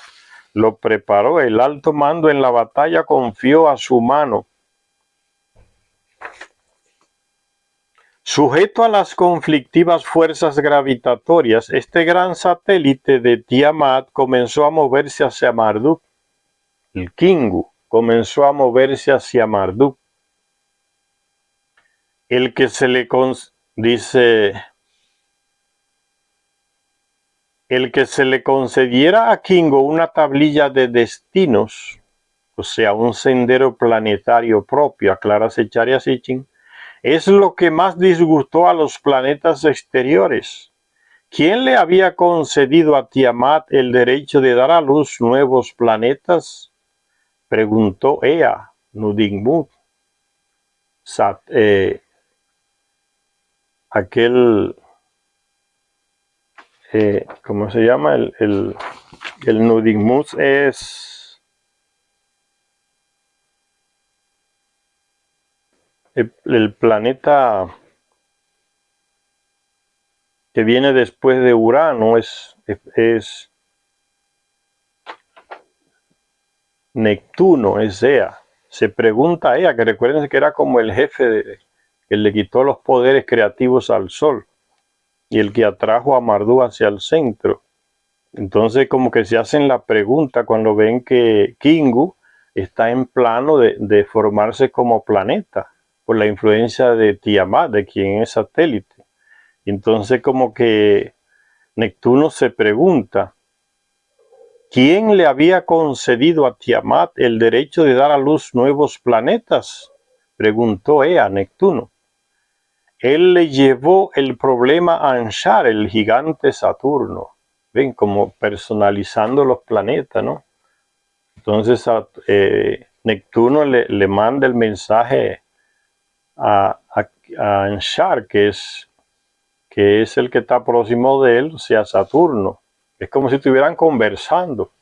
lo preparó, el alto mando en la batalla confió a su mano. Sujeto a las conflictivas fuerzas gravitatorias, este gran satélite de Tiamat comenzó a moverse hacia Marduk. El Kingu comenzó a moverse hacia Marduk. El que se le concediera a Kingu una tablilla de destinos, o sea, un sendero planetario propio, aclara Zecharia Sitchin, es lo que más disgustó a los planetas exteriores. ¿Quién le había concedido a Tiamat el derecho de dar a luz nuevos planetas? Preguntó Ea, Nudimmud, aquel, ¿cómo se llama? El Nudimmud es el planeta que viene después de Urano, es Neptuno, es Ea. Se pregunta a Ea, que recuerden que era como el jefe que le quitó los poderes creativos al Sol y el que atrajo a Marduk hacia el centro. Entonces como que se hacen la pregunta cuando ven que Kingu está en plano de formarse como planeta por la influencia de Tiamat, de quien es satélite. Entonces como que Neptuno se pregunta, ¿quién le había concedido a Tiamat el derecho de dar a luz nuevos planetas? Preguntó Ea a Neptuno. Él le llevó el problema a Anshar, el gigante Saturno. Ven, como personalizando los planetas, ¿no? Entonces Neptuno le manda el mensaje a Anshar, que es que es el que está próximo de él, o sea, Saturno. Es como si estuvieran conversando.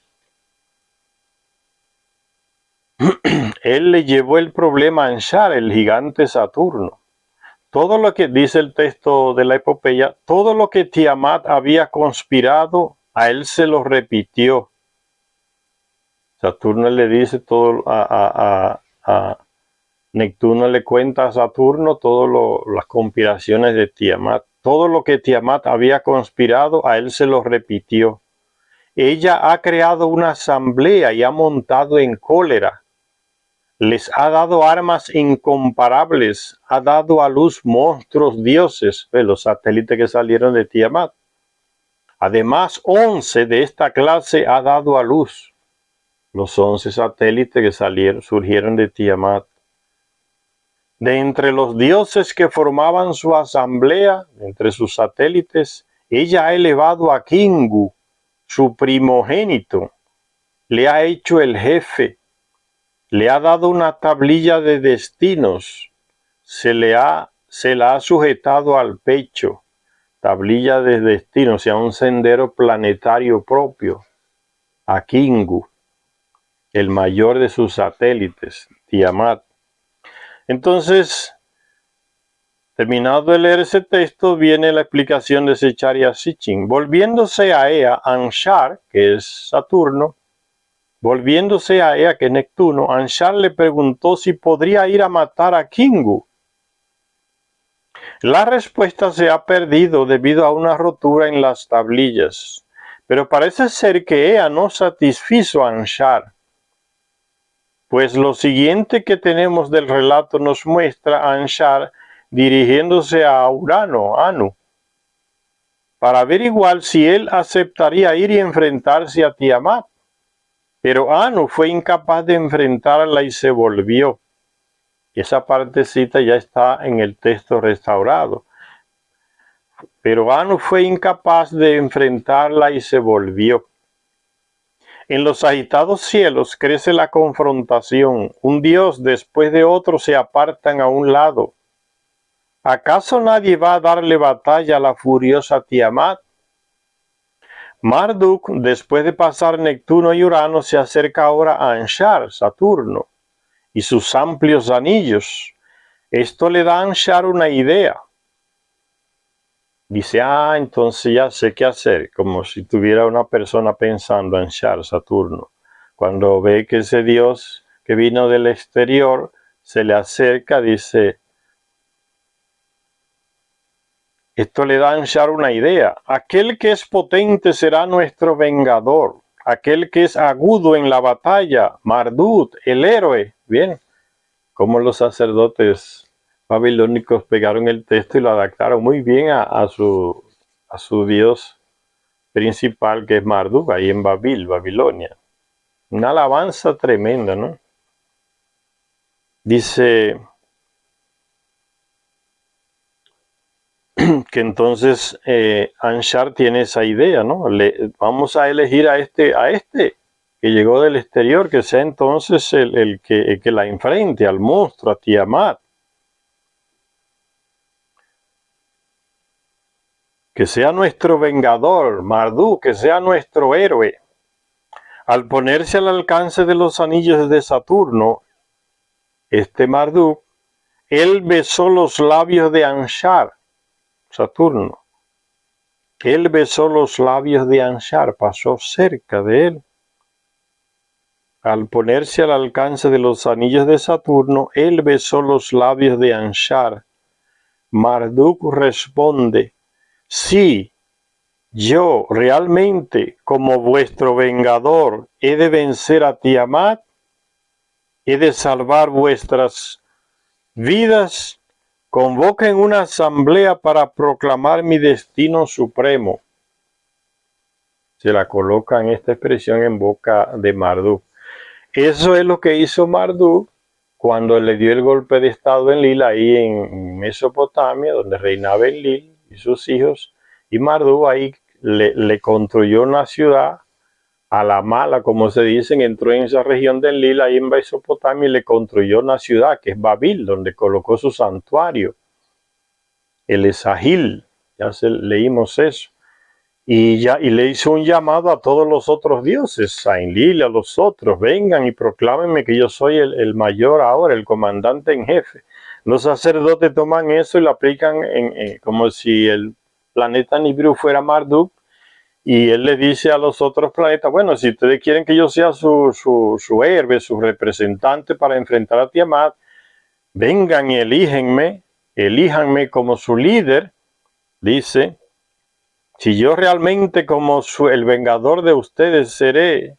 Él le llevó el problema a Anshar, el gigante Saturno. Todo lo que dice el texto de la epopeya, todo lo que Tiamat había conspirado, a él se lo repitió. Saturno le dice todo a Neptuno le cuenta a Saturno todas las conspiraciones de Tiamat. Todo lo que Tiamat había conspirado, a él se lo repitió. Ella ha creado una asamblea y ha montado en cólera. Les ha dado armas incomparables, ha dado a luz monstruos dioses, los satélites que salieron de Tiamat. Además, 11 de esta clase ha dado a luz. Los 11 satélites que surgieron de Tiamat. De entre los dioses que formaban su asamblea, entre sus satélites, ella ha elevado a Kingu, su primogénito, le ha hecho el jefe, le ha dado una tablilla de destinos, se la ha sujetado al pecho, tablilla de destinos, o sea, un sendero planetario propio, a Kingu, el mayor de sus satélites, Tiamat. Entonces, terminado de leer ese texto, viene la explicación de Secharia Sitchin. Volviéndose a Ea, Anshar, que es Saturno, volviéndose a Ea, que es Neptuno, Anshar le preguntó si podría ir a matar a Kingu. La respuesta se ha perdido debido a una rotura en las tablillas, pero parece ser que Ea no satisfizo a Anshar, pues lo siguiente que tenemos del relato nos muestra a Anshar dirigiéndose a Urano, Anu, para averiguar si él aceptaría ir y enfrentarse a Tiamat. Pero Anu fue incapaz de enfrentarla y se volvió. Esa partecita ya está en el texto restaurado. Pero Anu fue incapaz de enfrentarla y se volvió. En los agitados cielos crece la confrontación. Un dios después de otro se apartan a un lado. ¿Acaso nadie va a darle batalla a la furiosa Tiamat? Marduk, después de pasar Neptuno y Urano, se acerca ahora a Anshar, Saturno, y sus amplios anillos. Esto le da a Anshar una idea. Dice, entonces ya sé qué hacer, como si tuviera una persona pensando en Anshar, Saturno. Cuando ve que ese dios que vino del exterior se le acerca, dice, esto le da a Anshar una idea. Aquel que es potente será nuestro vengador. Aquel que es agudo en la batalla, Marduk, el héroe. Bien, como los sacerdotes babilónicos pegaron el texto y lo adaptaron muy bien a su dios principal, que es Marduk, ahí en Babilonia. Una alabanza tremenda, ¿no? Dice que entonces Anshar tiene esa idea, ¿no? Vamos a elegir a este que llegó del exterior, que sea entonces el que la enfrente al monstruo, a Tiamat. Que sea nuestro vengador, Marduk, que sea nuestro héroe. Al ponerse al alcance de los anillos de Saturno, Marduk, él besó los labios de Anshar, Saturno. Él besó los labios de Anshar, pasó cerca de él. Al ponerse al alcance de los anillos de Saturno, él besó los labios de Anshar. Marduk responde, sí, yo realmente, como vuestro vengador, he de vencer a Tiamat, he de salvar vuestras vidas. Convoquen una asamblea para proclamar mi destino supremo. Se la coloca en esta expresión en boca de Marduk. Eso es lo que hizo Marduk cuando le dio el golpe de estado en Enlil, ahí en Mesopotamia, donde reinaba Enlil y sus hijos. Y Marduk ahí le construyó una ciudad a la mala, como se dice, entró en esa región de Enlil, ahí en Mesopotamia, y le construyó una ciudad que es Babil, donde colocó su santuario, el Esagil, Leímos eso. Y le hizo un llamado a todos los otros dioses, a Enlil, a los otros, vengan y proclámenme que yo soy el mayor ahora, el comandante en jefe. Los sacerdotes toman eso y lo aplican como si el planeta Nibiru fuera Marduk, y él le dice a los otros planetas, bueno, si ustedes quieren que yo sea su héroe, su representante para enfrentar a Tiamat, vengan y elíjanme como su líder, dice. Si yo realmente como el vengador de ustedes seré,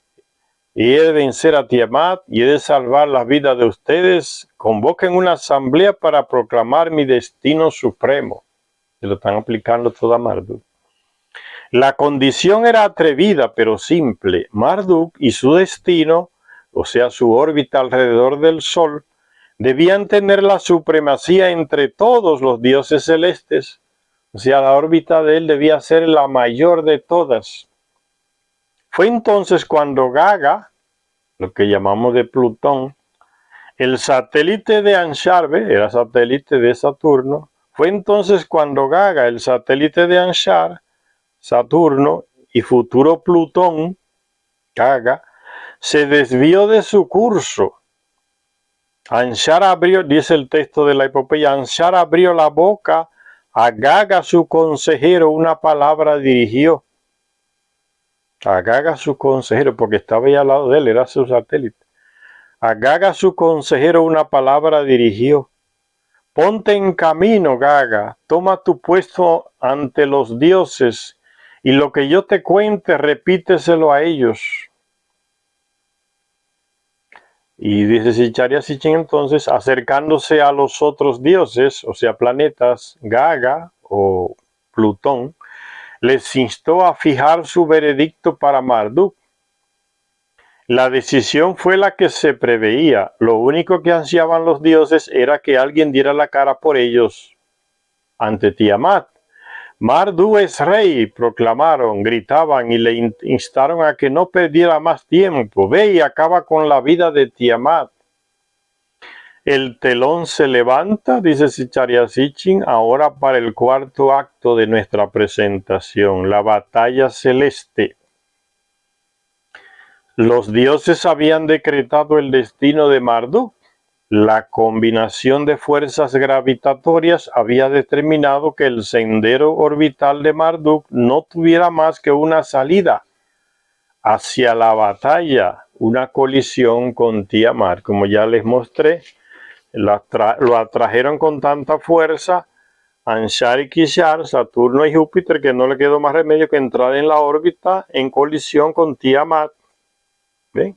y he de vencer a Tiamat, y he de salvar las vidas de ustedes, convoquen una asamblea para proclamar mi destino supremo. Se lo están aplicando todo a Marduk. La condición era atrevida, pero simple. Marduk y su destino, o sea, su órbita alrededor del Sol, debían tener la supremacía entre todos los dioses celestes. O sea, la órbita de él debía ser la mayor de todas. Fue entonces cuando Gaga, lo que llamamos de Plutón, el satélite de Ansharbe, era satélite de Saturno, fue entonces cuando Gaga, el satélite de Anshar, Saturno, y futuro Plutón, Gaga, se desvió de su curso. Anshar abrió, dice el texto de la epopeya, Anshar abrió la boca, a Gaga su consejero una palabra dirigió. A Gaga su consejero, porque estaba ahí al lado de él, era su satélite. A Gaga su consejero una palabra dirigió. Ponte en camino, Gaga, toma tu puesto ante los dioses, y lo que yo te cuente, repíteselo a ellos. Y dice Sicharya Sitchin entonces, acercándose a los otros dioses, o sea, planetas, Gaga o Plutón, les instó a fijar su veredicto para Marduk. La decisión fue la que se preveía. Lo único que ansiaban los dioses era que alguien diera la cara por ellos ante Tiamat. Marduk es rey, proclamaron, gritaban y le instaron a que no perdiera más tiempo. Ve y acaba con la vida de Tiamat. El telón se levanta, dice Sicharya Sitchin, ahora para el cuarto acto de nuestra presentación, la batalla celeste. Los dioses habían decretado el destino de Marduk. La combinación de fuerzas gravitatorias había determinado que el sendero orbital de Marduk no tuviera más que una salida hacia la batalla, una colisión con Tiamat. Como ya les mostré, lo atrajeron con tanta fuerza Anshar y Kishar, Saturno y Júpiter, que no le quedó más remedio que entrar en la órbita en colisión con Tiamat. ¿Ven?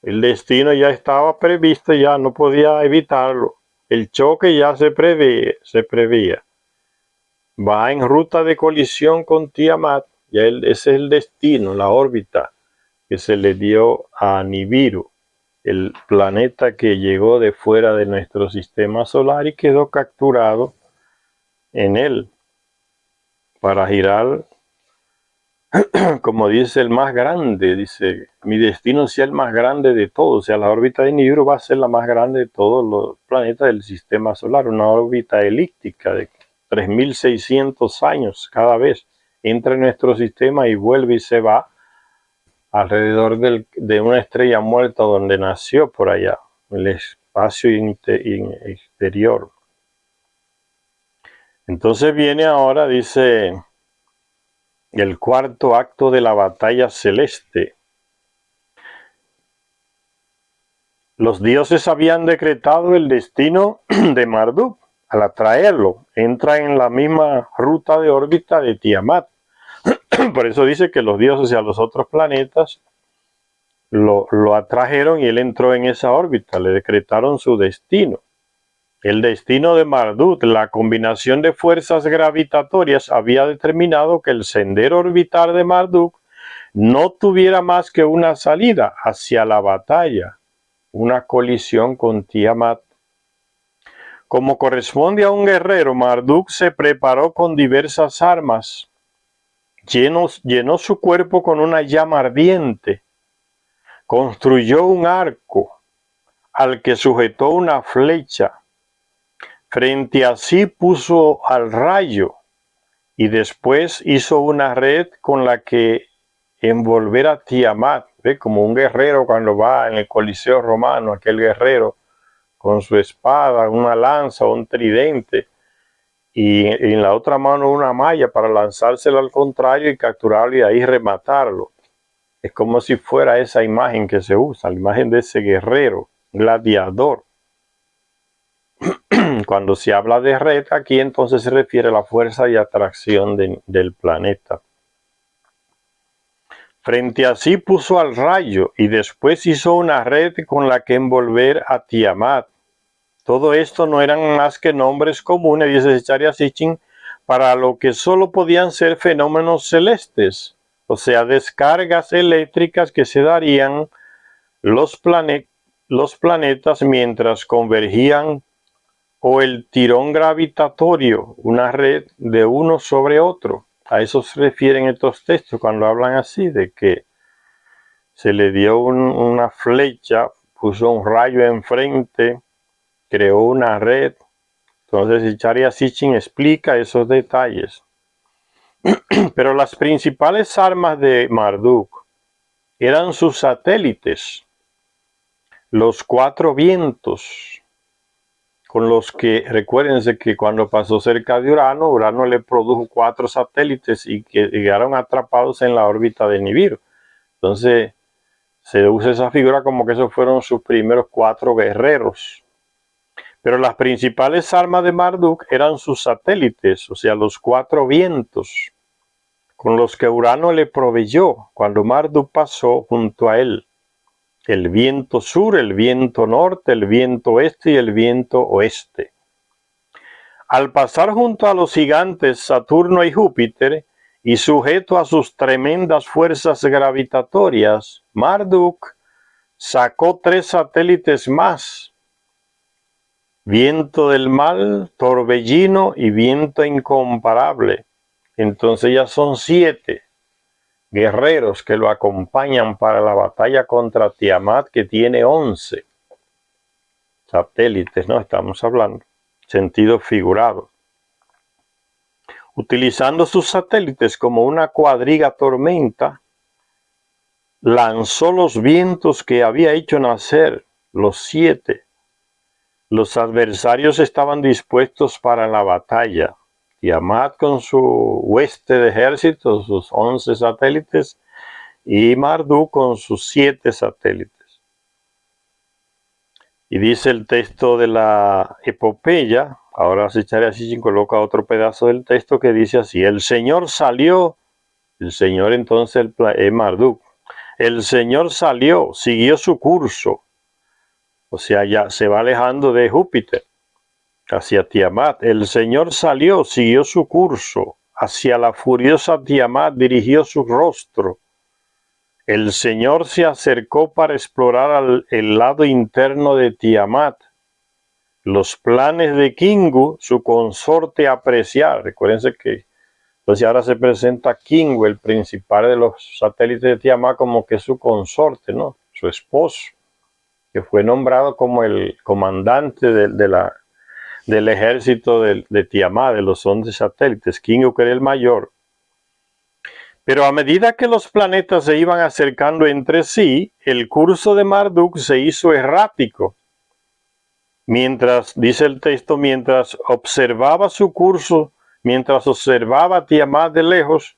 El destino ya estaba previsto, ya no podía evitarlo. El choque ya se prevía. Va en ruta de colisión con Tiamat. Ya ese es el destino, la órbita que se le dio a Nibiru, el planeta que llegó de fuera de nuestro sistema solar y quedó capturado en él para girar, como dice el más grande, dice, mi destino sea el más grande de todos. O sea, la órbita de Nibiru va a ser la más grande de todos los planetas del sistema solar, una órbita elíptica de 3.600 años cada vez. Entra en nuestro sistema y vuelve y se va alrededor de una estrella muerta donde nació por allá, el espacio exterior. Entonces viene ahora, dice, el cuarto acto de la batalla celeste. Los dioses habían decretado el destino de Marduk. Al atraerlo, entra en la misma ruta de órbita de Tiamat. Por eso dice que los dioses y a los otros planetas lo atrajeron y él entró en esa órbita, le decretaron su destino. El destino de Marduk, la combinación de fuerzas gravitatorias había determinado que el sendero orbital de Marduk no tuviera más que una salida hacia la batalla, una colisión con Tiamat. Como corresponde a un guerrero, Marduk se preparó con diversas armas, llenó su cuerpo con una llama ardiente, construyó un arco al que sujetó una flecha. Frente a sí puso al rayo y después hizo una red con la que envolver a Tiamat, ¿ve? Como un guerrero cuando va en el Coliseo romano, aquel guerrero con su espada, una lanza o un tridente, y en la otra mano una malla para lanzárselo al contrario y capturarlo y ahí rematarlo. Es como si fuera esa imagen que se usa, la imagen de ese guerrero, gladiador. Cuando se habla de red aquí, entonces se refiere a la fuerza y atracción del planeta. Frente a sí puso al rayo y después hizo una red con la que envolver a Tiamat. Todo esto no eran más que nombres comunes, dice Zecharia Sitchin, para lo que solo podían ser fenómenos celestes, o sea, descargas eléctricas que se darían los planetas mientras convergían, o el tirón gravitatorio, una red de uno sobre otro. A eso se refieren estos textos cuando hablan así, de que se le dio una flecha, puso un rayo enfrente, creó una red. Entonces Zecharia Sitchin explica esos detalles. Pero las principales armas de Marduk eran sus satélites, los 4 vientos, con los que, recuérdense que cuando pasó cerca de Urano, Urano le produjo 4 satélites y que quedaron atrapados en la órbita de Nibiru. Entonces se usa esa figura como que esos fueron sus primeros 4 guerreros. Pero las principales armas de Marduk eran sus satélites, o sea, los 4 vientos, con los que Urano le proveyó cuando Marduk pasó junto a él. El viento sur, el viento norte, el viento este y el viento oeste. Al pasar junto a los gigantes Saturno y Júpiter, y sujeto a sus tremendas fuerzas gravitatorias, Marduk sacó 3 satélites más: viento del mal, torbellino y viento incomparable. Entonces ya son 7 guerreros que lo acompañan para la batalla contra Tiamat, que tiene 11 satélites, ¿no? Estamos hablando, sentido figurado. Utilizando sus satélites como una cuadriga tormenta, lanzó los vientos que había hecho nacer, los 7. Los adversarios estaban dispuestos para la batalla. Tiamat con su hueste de ejércitos, sus 11 satélites, y Marduk con sus 7 satélites. Y dice el texto de la epopeya, ahora Zecharia Sitchin coloca otro pedazo del texto que dice así: el Señor salió, el Señor entonces Marduk, el Señor salió, siguió su curso, o sea, ya se va alejando de Júpiter, hacia Tiamat. El Señor salió, siguió su curso, hacia la furiosa Tiamat dirigió su rostro. El Señor se acercó para explorar el lado interno de Tiamat, los planes de Kingu, su consorte, apreciar. Recuérdense que entonces ahora se presenta Kingu, el principal de los satélites de Tiamat, como que es su consorte, ¿no? Su esposo, que fue nombrado como el comandante del ejército de Tiamat, de los 11 satélites. Kingu, que era el mayor. Pero a medida que los planetas se iban acercando entre sí, el curso de Marduk se hizo errático. Mientras, dice el texto, mientras observaba su curso, mientras observaba a Tiamat de lejos,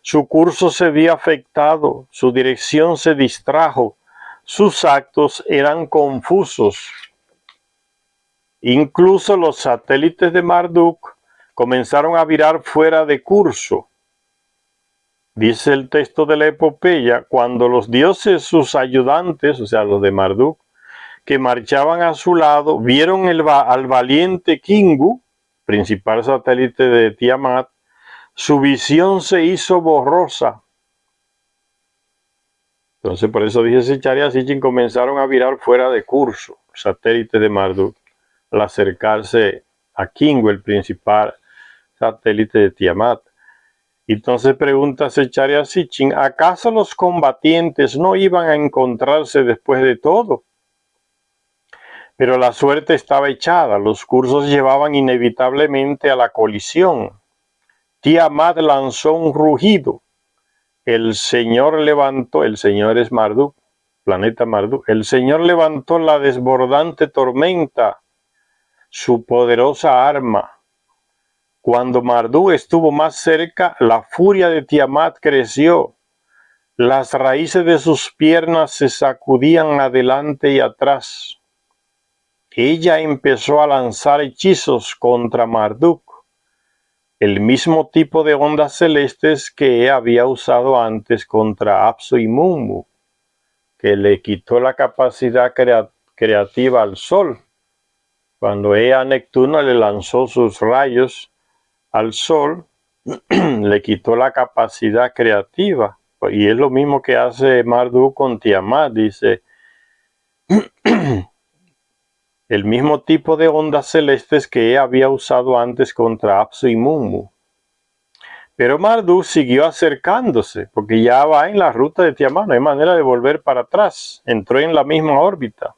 su curso se vio afectado, su dirección se distrajo, sus actos eran confusos. Incluso los satélites de Marduk comenzaron a virar fuera de curso. Dice el texto de la epopeya, cuando los dioses, sus ayudantes, o sea, los de Marduk, que marchaban a su lado, vieron al valiente Kingu, principal satélite de Tiamat, su visión se hizo borrosa. Entonces, por eso dice Zecharia Sitchin, comenzaron a virar fuera de curso, satélites de Marduk, al acercarse a Kingu, el principal satélite de Tiamat. Entonces pregunta Zecharia Sitchin, ¿acaso los combatientes no iban a encontrarse después de todo? Pero la suerte estaba echada, los cursos llevaban inevitablemente a la colisión. Tiamat lanzó un rugido. El Señor es Marduk, planeta Marduk. El Señor levantó la desbordante tormenta, su poderosa arma. Cuando Marduk estuvo más cerca, la furia de Tiamat creció. Las raíces de sus piernas se sacudían adelante y atrás. Ella empezó a lanzar hechizos contra Marduk, el mismo tipo de ondas celestes que había usado antes contra Apsu y Mummu, que le quitó la capacidad creativa al Sol. Cuando Ea Neptuno le lanzó sus rayos al Sol, le quitó la capacidad creativa. Y es lo mismo que hace Marduk con Tiamat, dice, el mismo tipo de ondas celestes que había usado antes contra Apsu y Mummu. Pero Marduk siguió acercándose, porque ya va en la ruta de Tiamat, no hay manera de volver para atrás, entró en la misma órbita.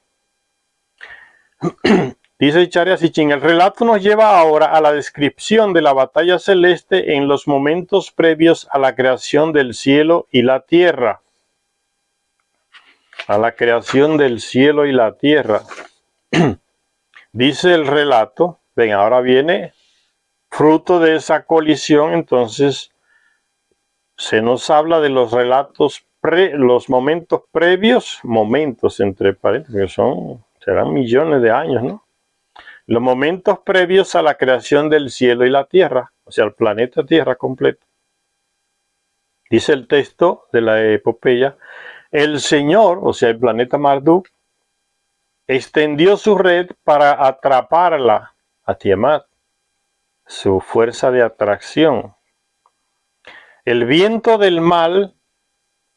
Dice Charya Sitchin, el relato nos lleva ahora a la descripción de la batalla celeste en los momentos previos a la creación del cielo y la tierra. A la creación del cielo y la tierra. Dice el relato, ven, ahora viene fruto de esa colisión, entonces se nos habla de los relatos, los momentos previos, momentos entre paréntesis, que serán millones de años, ¿no? Los momentos previos a la creación del cielo y la tierra, o sea, el planeta Tierra completo. Dice el texto de la epopeya, el Señor, o sea, el planeta Marduk, extendió su red para atraparla a Tiamat, su fuerza de atracción. El viento del mal,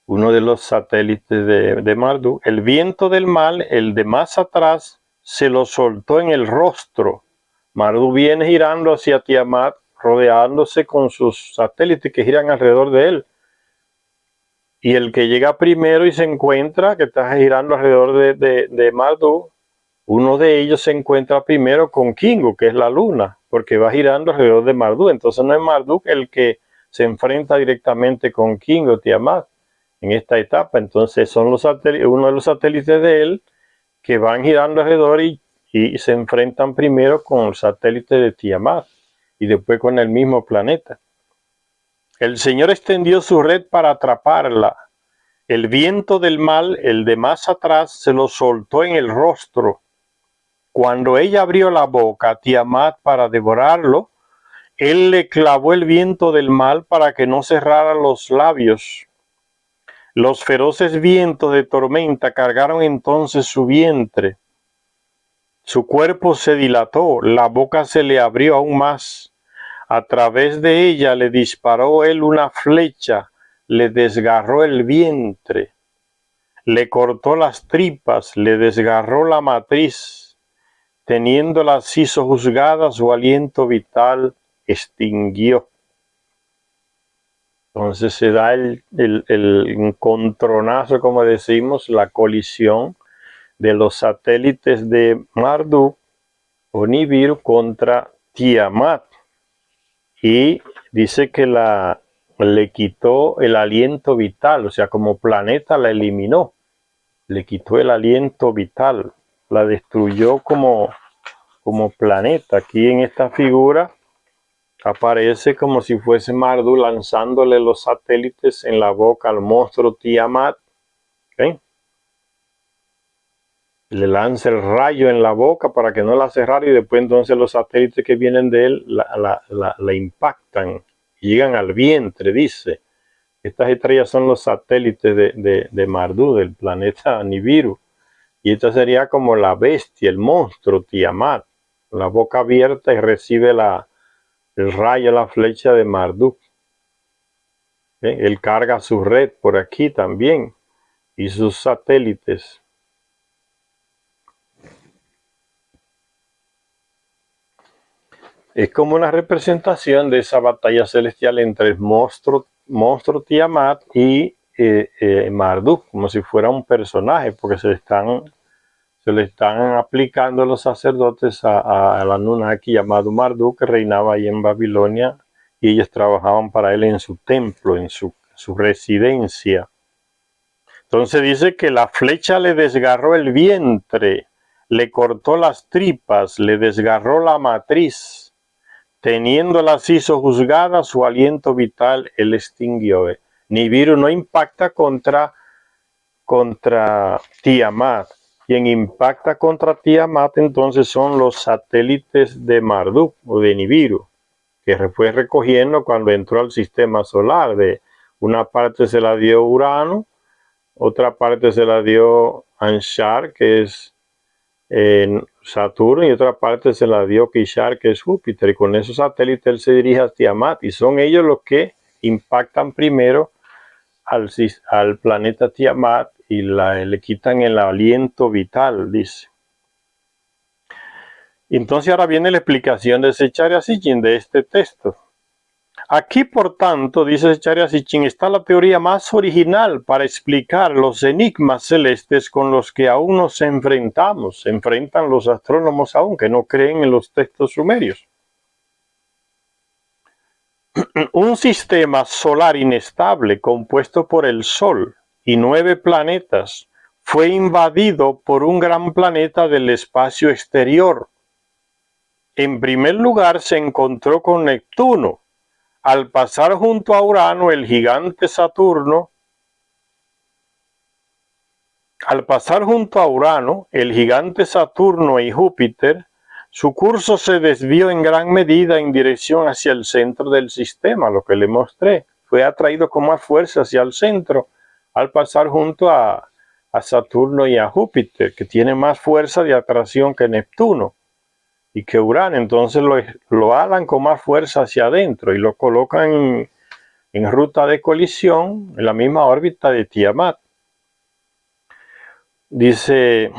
uno de los satélites de Marduk, el viento del mal, el de más atrás, se lo soltó en el rostro. Marduk viene girando hacia Tiamat, rodeándose con sus satélites que giran alrededor de él. Y el que llega primero y se encuentra, que está girando alrededor de Marduk, uno de ellos se encuentra primero con Kingu, que es la luna, porque va girando alrededor de Marduk. Entonces no es Marduk el que se enfrenta directamente con Kingu, Tiamat, en esta etapa. Entonces son los satélites, uno de los satélites de él que van girando alrededor y se enfrentan primero con el satélite de Tiamat y después con el mismo planeta. El Señor extendió su red para atraparla. El viento del mal, el de más atrás, se lo soltó en el rostro. Cuando ella abrió la boca a Tiamat para devorarlo, él le clavó el viento del mal para que no cerrara los labios. Los feroces vientos de tormenta cargaron entonces su vientre. Su cuerpo se dilató, la boca se le abrió aún más. A través de ella le disparó él una flecha, le desgarró el vientre, le cortó las tripas, le desgarró la matriz. Teniéndola así sojuzgada, su aliento vital extinguió. Entonces se da el encontronazo, como decimos, la colisión de los satélites de Marduk o Nibiru contra Tiamat. Y dice que le quitó el aliento vital, o sea, como planeta la eliminó, le quitó el aliento vital, la destruyó como planeta. Aquí en esta figura aparece como si fuese Marduk lanzándole los satélites en la boca al monstruo Tiamat. ¿Okay? Le lanza el rayo en la boca para que no la cerrara y después entonces los satélites que vienen de él la impactan y llegan al vientre, dice. Estas estrellas son los satélites de Marduk, del planeta Nibiru. Y esta sería como la bestia, el monstruo Tiamat, la boca abierta y recibe el rayo, la flecha de Marduk. Él carga su red por aquí también y sus satélites. Es como una representación de esa batalla celestial entre el monstruo Tiamat y Marduk, como si fuera un personaje, porque se le están aplicando los sacerdotes a la Anunnaki llamado Marduk, que reinaba ahí en Babilonia y ellos trabajaban para él en su templo, en su residencia. Entonces dice que la flecha le desgarró el vientre, le cortó las tripas, le desgarró la matriz. Teniéndolas hizo juzgada, su aliento vital él extinguió. Nibiru no impacta contra Tiamat. Quien impacta contra Tiamat entonces son los satélites de Marduk o de Nibiru, que fue recogiendo cuando entró al sistema solar. De una parte se la dio Urano, otra parte se la dio Anshar, que es Saturno, y otra parte se la dio Kishar, que es Júpiter, y con esos satélites él se dirige a Tiamat, y son ellos los que impactan primero al planeta Tiamat y le quitan el aliento vital, dice. Entonces ahora viene la explicación de Zecharia Sitchin de este texto. Aquí, por tanto, dice Zecharia Sitchin, está la teoría más original para explicar los enigmas celestes con los que aún nos enfrentamos. Se enfrentan los astrónomos aún que no creen en los textos sumerios. Un sistema solar inestable compuesto por el Sol y 9 planetas fue invadido por un gran planeta del espacio exterior. En primer lugar se encontró con Neptuno. Al pasar junto a Urano, el gigante Saturno, y Júpiter, su curso se desvió en gran medida en dirección hacia el centro del sistema, lo que le mostré. Fue atraído con más fuerza hacia el centro al pasar junto a Saturno y a Júpiter, que tiene más fuerza de atracción que Neptuno y que Urano. Entonces lo alan con más fuerza hacia adentro y lo colocan en ruta de colisión en la misma órbita de Tiamat. Dice,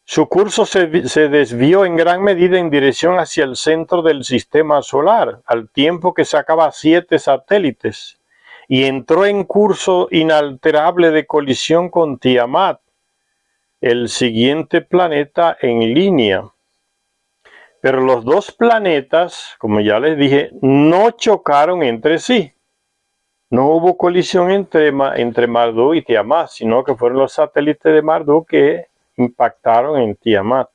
su curso se desvió en gran medida en dirección hacia el centro del sistema solar, al tiempo que sacaba 7 satélites, y entró en curso inalterable de colisión con Tiamat, el siguiente planeta en línea. Pero los 2 planetas, como ya les dije, no chocaron entre sí. No hubo colisión entre Marduk y Tiamat, sino que fueron los satélites de Marduk que impactaron en Tiamat.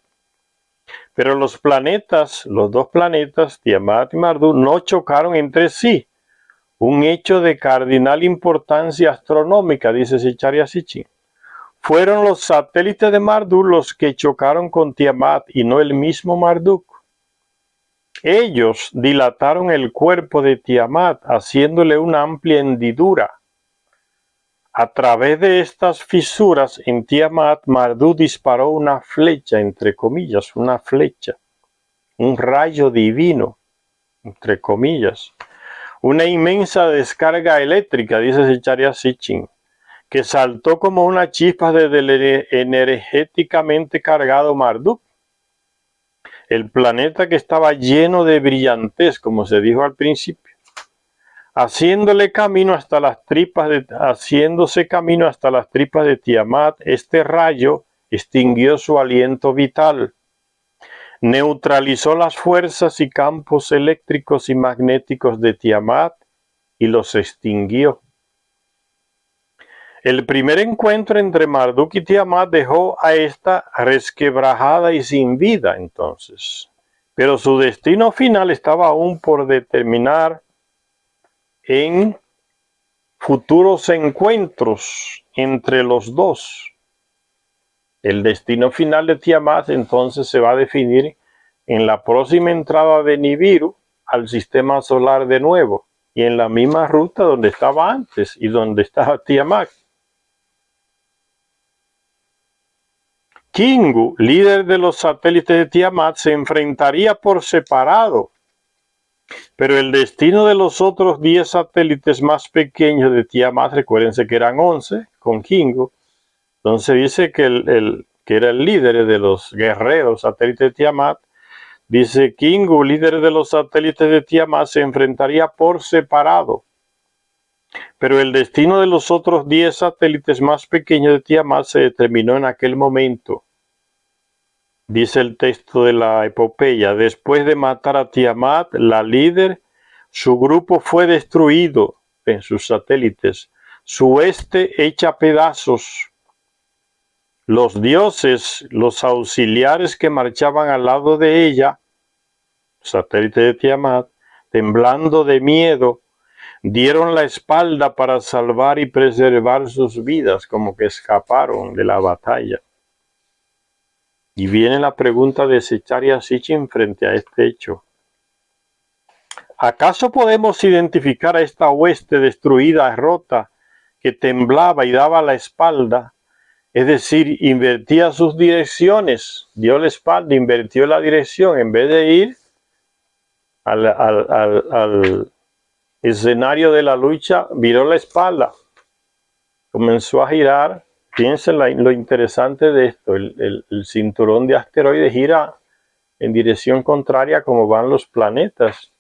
Pero los 2 planetas, Tiamat y Marduk, no chocaron entre sí. Un hecho de cardinal importancia astronómica, dice Zecharia Sitchin. Fueron los satélites de Marduk los que chocaron con Tiamat y no el mismo Marduk. Ellos dilataron el cuerpo de Tiamat, haciéndole una amplia hendidura. A través de estas fisuras en Tiamat, Marduk disparó una flecha, entre comillas, un rayo divino, entre comillas, una inmensa descarga eléctrica, dice Zecharia Sitchin, que saltó como una chispa desde el energéticamente cargado Marduk, el planeta que estaba lleno de brillantez, como se dijo al principio, haciéndose camino hasta las tripas de Tiamat. Este rayo extinguió su aliento vital, neutralizó las fuerzas y campos eléctricos y magnéticos de Tiamat y los extinguió. El primer encuentro entre Marduk y Tiamat dejó a esta resquebrajada y sin vida entonces, pero su destino final estaba aún por determinar en futuros encuentros entre los 2. El destino final de Tiamat entonces se va a definir en la próxima entrada de Nibiru al sistema solar de nuevo y en la misma ruta donde estaba antes y donde estaba Tiamat. Kingu, líder de los satélites de Tiamat, se enfrentaría por separado, pero el destino de los otros 10 satélites más pequeños de Tiamat, recuérdense que eran 11 con Kingu, entonces dice que que era el líder de los guerreros satélites de Tiamat, dice Kingu, líder de los satélites de Tiamat, se enfrentaría por separado, pero el destino de los otros 10 satélites más pequeños de Tiamat se determinó en aquel momento. Dice el texto de la epopeya: después de matar a Tiamat, la líder, su grupo fue destruido en sus satélites, su este hecha pedazos. Los dioses, los auxiliares que marchaban al lado de ella, satélite de Tiamat, temblando de miedo, dieron la espalda para salvar y preservar sus vidas, como que escaparon de la batalla. Y viene la pregunta de Zecharia Sitchin frente a este hecho. ¿Acaso podemos identificar a esta hueste destruida, rota, que temblaba y daba la espalda? Es decir, invertía sus direcciones, dio la espalda, invirtió la dirección, en vez de ir al escenario de la lucha, viró la espalda, comenzó a girar. Piensen lo interesante de esto: el cinturón de asteroides gira en dirección contraria como van los planetas.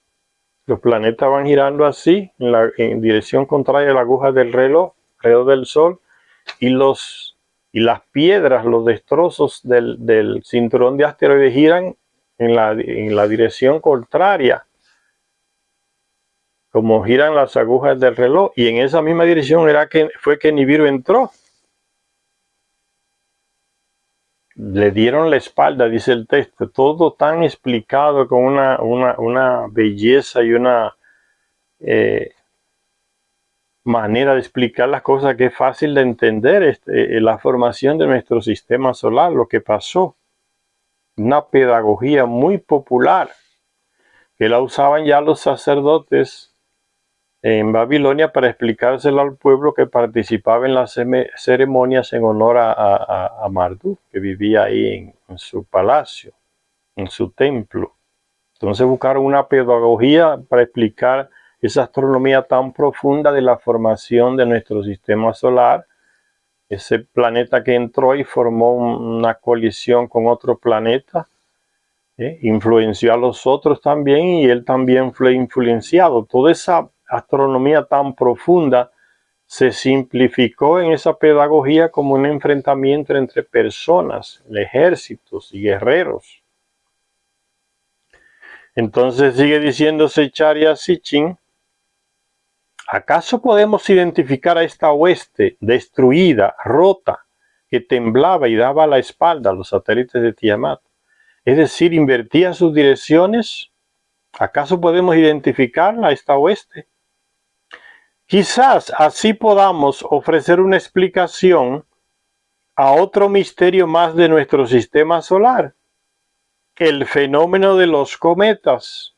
Los planetas van girando así, en dirección contraria a la aguja del reloj, alrededor del Sol, y las piedras, los destrozos del cinturón de asteroides giran en la dirección contraria, como giran las agujas del reloj, y en esa misma dirección fue que Nibiru entró. Le dieron la espalda, dice el texto, todo tan explicado con una belleza y una manera de explicar las cosas que es fácil de entender. La formación de nuestro sistema solar, lo que pasó, una pedagogía muy popular que la usaban ya los sacerdotes en Babilonia para explicárselo al pueblo que participaba en las ceremonias en honor a Marduk, que vivía ahí en su palacio, en su templo. Entonces buscaron una pedagogía para explicar esa astronomía tan profunda de la formación de nuestro sistema solar, ese planeta que entró y formó una colisión con otro planeta, influenció a los otros también, y él también fue influenciado. Toda esa astronomía tan profunda se simplificó en esa pedagogía como un enfrentamiento entre personas, ejércitos y guerreros. Entonces sigue diciendo Zecharia Sitchin: ¿acaso podemos identificar a esta hueste destruida, rota, que temblaba y daba la espalda a los satélites de Tiamat? Es decir, invertía sus direcciones. ¿Acaso podemos identificarla a esta hueste? Quizás así podamos ofrecer una explicación a otro misterio más de nuestro sistema solar: el fenómeno de los cometas.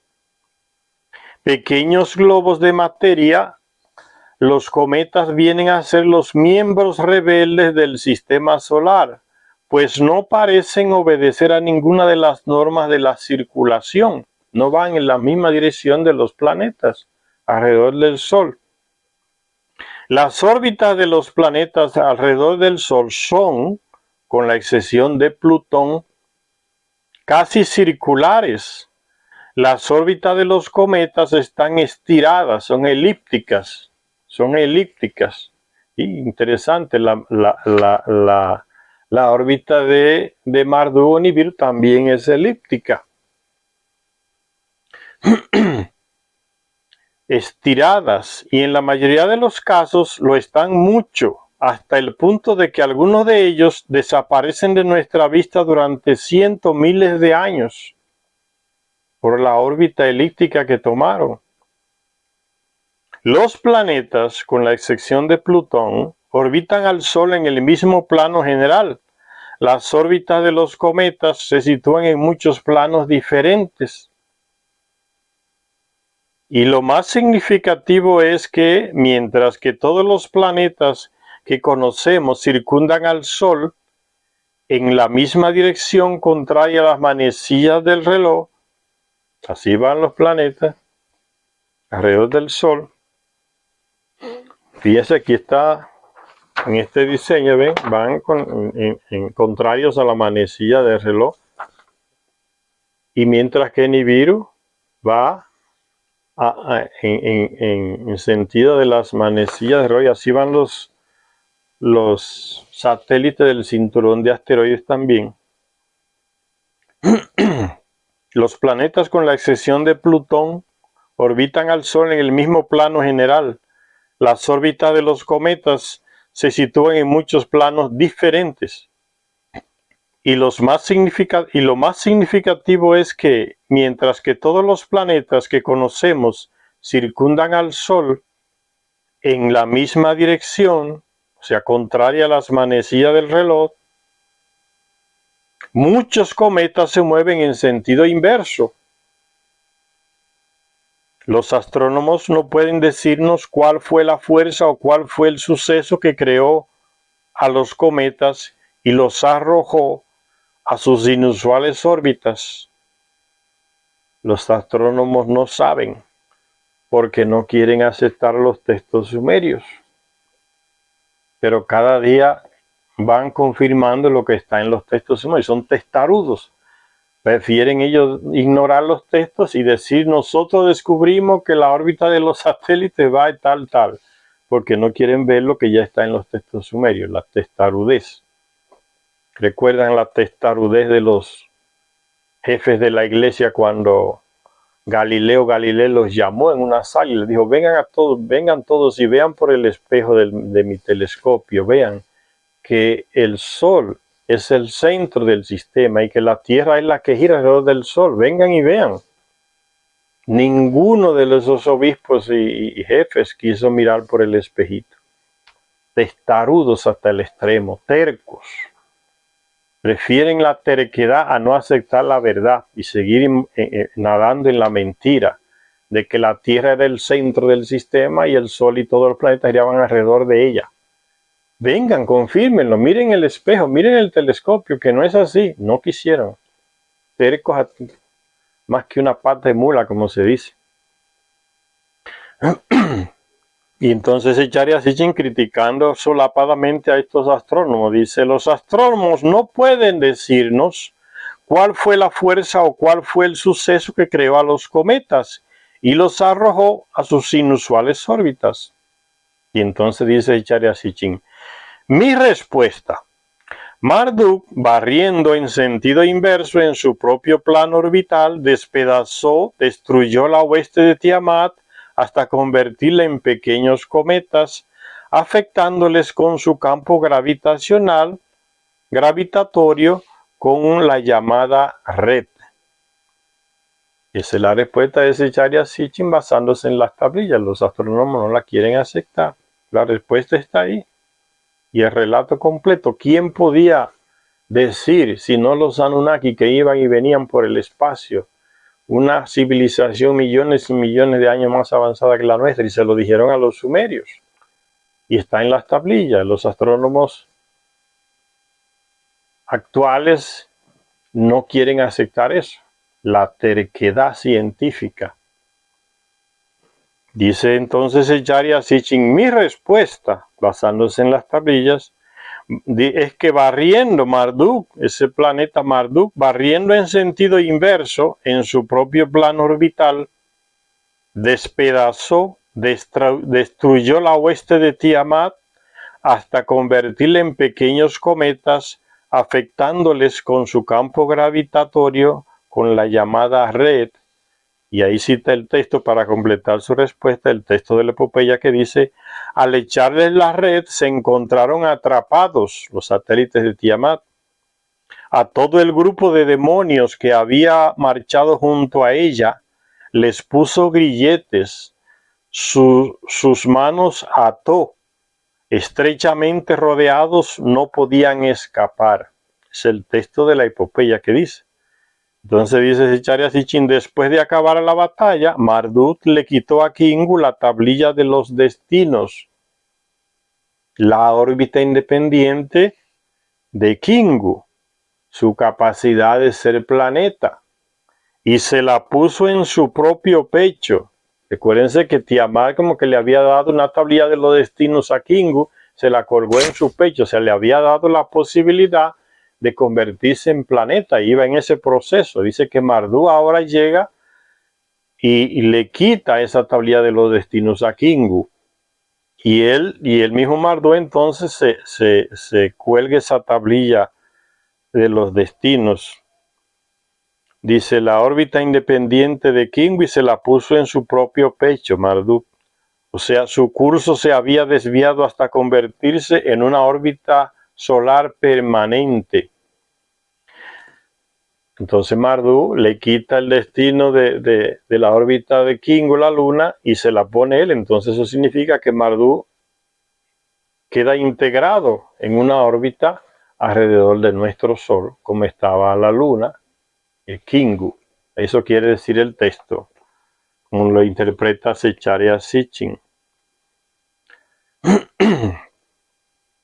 Pequeños globos de materia, los cometas vienen a ser los miembros rebeldes del sistema solar, pues no parecen obedecer a ninguna de las normas de la circulación, no van en la misma dirección de los planetas alrededor del Sol. Las órbitas de los planetas alrededor del Sol son, con la excepción de Plutón, casi circulares. Las órbitas de los cometas están estiradas, son elípticas. Y interesante, la órbita de Marduk o Nibiru también es elíptica. Estiradas, y en la mayoría de los casos lo están mucho, hasta el punto de que algunos de ellos desaparecen de nuestra vista durante cientos, miles de años por la órbita elíptica que tomaron. Los planetas, con la excepción de Plutón, orbitan al Sol en el mismo plano general. Las órbitas de los cometas se sitúan en muchos planos diferentes. Y lo más significativo es que, mientras que todos los planetas que conocemos circundan al Sol en la misma dirección contraria a las manecillas del reloj, así van los planetas alrededor del Sol. Fíjense, aquí está, en este diseño, ven, van en contrarios a la manecilla del reloj. Y mientras que Nibiru va en sentido de las manecillas de reloj, y así van los satélites del cinturón de asteroides también. Los planetas, con la excepción de Plutón, orbitan al Sol en el mismo plano general. Las órbitas de los cometas se sitúan en muchos planos diferentes. Y lo más significativo es que, mientras que todos los planetas que conocemos circundan al Sol en la misma dirección, o sea, contraria a las manecillas del reloj, muchos cometas se mueven en sentido inverso. Los astrónomos no pueden decirnos cuál fue la fuerza o cuál fue el suceso que creó a los cometas y los arrojó a sus inusuales órbitas. Los astrónomos no saben porque no quieren aceptar los textos sumerios. Pero cada día van confirmando lo que está en los textos sumerios. Son testarudos. Prefieren ellos ignorar los textos y decir: nosotros descubrimos que la órbita de los satélites va tal, porque no quieren ver lo que ya está en los textos sumerios, la testarudez. ¿Recuerdan la testarudez de los jefes de la iglesia cuando Galileo Galilei los llamó en una sala y les dijo: vengan todos y vean por el espejo de mi telescopio, vean que el Sol es el centro del sistema y que la Tierra es la que gira alrededor del Sol. Vengan y vean. Ninguno de esos obispos y jefes quiso mirar por el espejito. Testarudos hasta el extremo, tercos. Prefieren la terquedad a no aceptar la verdad y seguir nadando en la mentira de que la Tierra era el centro del sistema y el Sol y todos los planetas giraban alrededor de ella. Vengan, confírmenlo, miren el espejo, miren el telescopio, que no es así. No quisieron. Tercos más que una pata de mula, como se dice. Y entonces Zecharia Sitchin, criticando solapadamente a estos astrónomos, dice: los astrónomos no pueden decirnos cuál fue la fuerza o cuál fue el suceso que creó a los cometas y los arrojó a sus inusuales órbitas. Y entonces dice Zecharia Sitchin: mi respuesta: Marduk, barriendo en sentido inverso en su propio plano orbital, destruyó la hueste de Tiamat hasta convertirla en pequeños cometas, afectándoles con su campo gravitatorio con la llamada red. Esa es la respuesta de Zecharia Sitchin basándose en las tablillas. Los astrónomos no la quieren aceptar. La respuesta está ahí. Y el relato completo. ¿Quién podía decir, si no los Anunnaki, que iban y venían por el espacio, una civilización millones y millones de años más avanzada que la nuestra? Y se lo dijeron a los sumerios. Y está en las tablillas. Los astrónomos actuales no quieren aceptar eso. La terquedad científica. Dice entonces Zecharia Sitchin: mi respuesta, basándose en las tablillas, es que barriendo Marduk, ese planeta Marduk, barriendo en sentido inverso en su propio plano orbital, destruyó la hueste de Tiamat hasta convertirla en pequeños cometas, afectándoles con su campo gravitatorio con la llamada red. Y ahí cita el texto para completar su respuesta, el texto de la epopeya, que dice: al echarles la red se encontraron atrapados los satélites de Tiamat. A todo el grupo de demonios que había marchado junto a ella les puso grilletes, sus manos ató, estrechamente rodeados no podían escapar. Es el texto de la epopeya que dice. Entonces dice Zecharia Sitchin: después de acabar la batalla, Marduk le quitó a Kingu la tablilla de los destinos, la órbita independiente de Kingu, su capacidad de ser planeta, y se la puso en su propio pecho. Recuérdense que Tiamat como que le había dado una tablilla de los destinos a Kingu, se la colgó en su pecho, se le había dado la posibilidad de convertirse en planeta, iba en ese proceso. Dice que Marduk ahora llega y le quita esa tablilla de los destinos a Kingu. Y el mismo Marduk entonces se cuelga esa tablilla de los destinos Dice, la órbita independiente de Kingu y se la puso en su propio pecho, Marduk. O sea, su curso se había desviado hasta convertirse en una órbita solar permanente. Entonces Marduk le quita el destino de la órbita de Kingu, la luna, y se la pone él. Entonces eso significa que Marduk queda integrado en una órbita alrededor de nuestro Sol, como estaba la luna, el Kingu. Eso quiere decir el texto, como lo interpreta Zecharia Sitchin.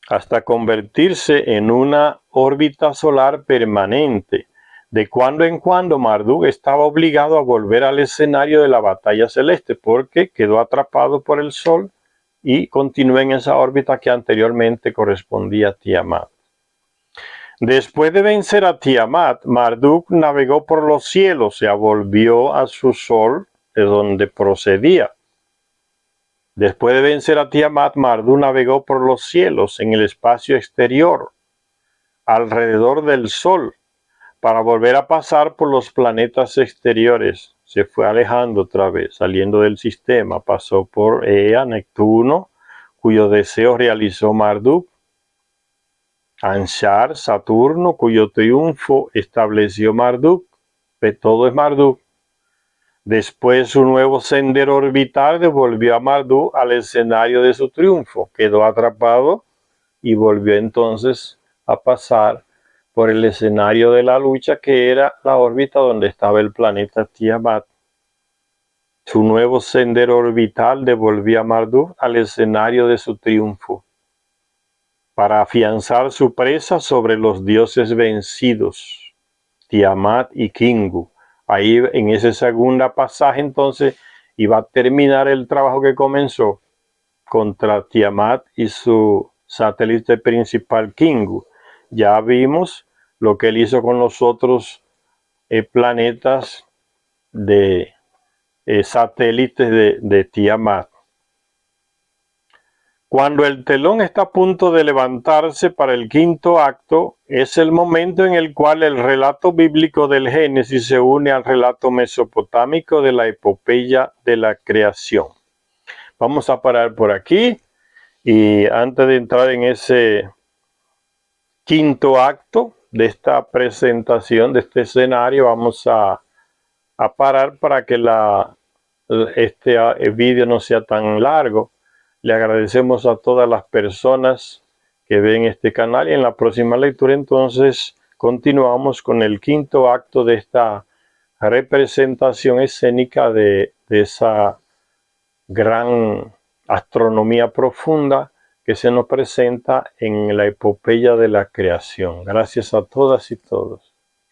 Hasta convertirse en una órbita solar permanente. De cuando en cuando Marduk estaba obligado a volver al escenario de la batalla celeste porque quedó atrapado por el Sol y continuó en esa órbita que anteriormente correspondía a Tiamat. Después de vencer a Tiamat, Marduk navegó por los cielos, se volvió a su Sol, de donde procedía. Después de vencer a Tiamat, Marduk navegó por los cielos, en el espacio exterior, alrededor del Sol, para volver a pasar por los planetas exteriores. Se fue alejando otra vez, saliendo del sistema, pasó por Ea, Neptuno, cuyo deseo realizó Marduk, Anshar, Saturno, cuyo triunfo estableció Marduk, todo es Marduk. Después su nuevo sendero orbital devolvió a Marduk al escenario de su triunfo, quedó atrapado y volvió entonces a pasar por el escenario de la lucha, que era la órbita donde estaba el planeta Tiamat. Su nuevo sendero orbital devolvió a Marduk al escenario de su triunfo, para afianzar su presa sobre los dioses vencidos, Tiamat y Kingu. Ahí en ese segundo pasaje entonces iba a terminar el trabajo que comenzó contra Tiamat y su satélite principal Kingu. Ya vimos lo que él hizo con los otros planetas de satélites de Tiamat. Cuando el telón está a punto de levantarse para el quinto acto, es el momento en el cual el relato bíblico del Génesis se une al relato mesopotámico de la epopeya de la creación. Vamos a parar por aquí y antes de entrar en ese quinto acto de esta presentación, de este escenario, vamos a parar para que este vídeo no sea tan largo. Le agradecemos a todas las personas que ven este canal y en la próxima lectura entonces continuamos con el quinto acto de esta representación escénica de esa gran astronomía profunda que se nos presenta en la epopeya de la creación. Gracias a todas y todos.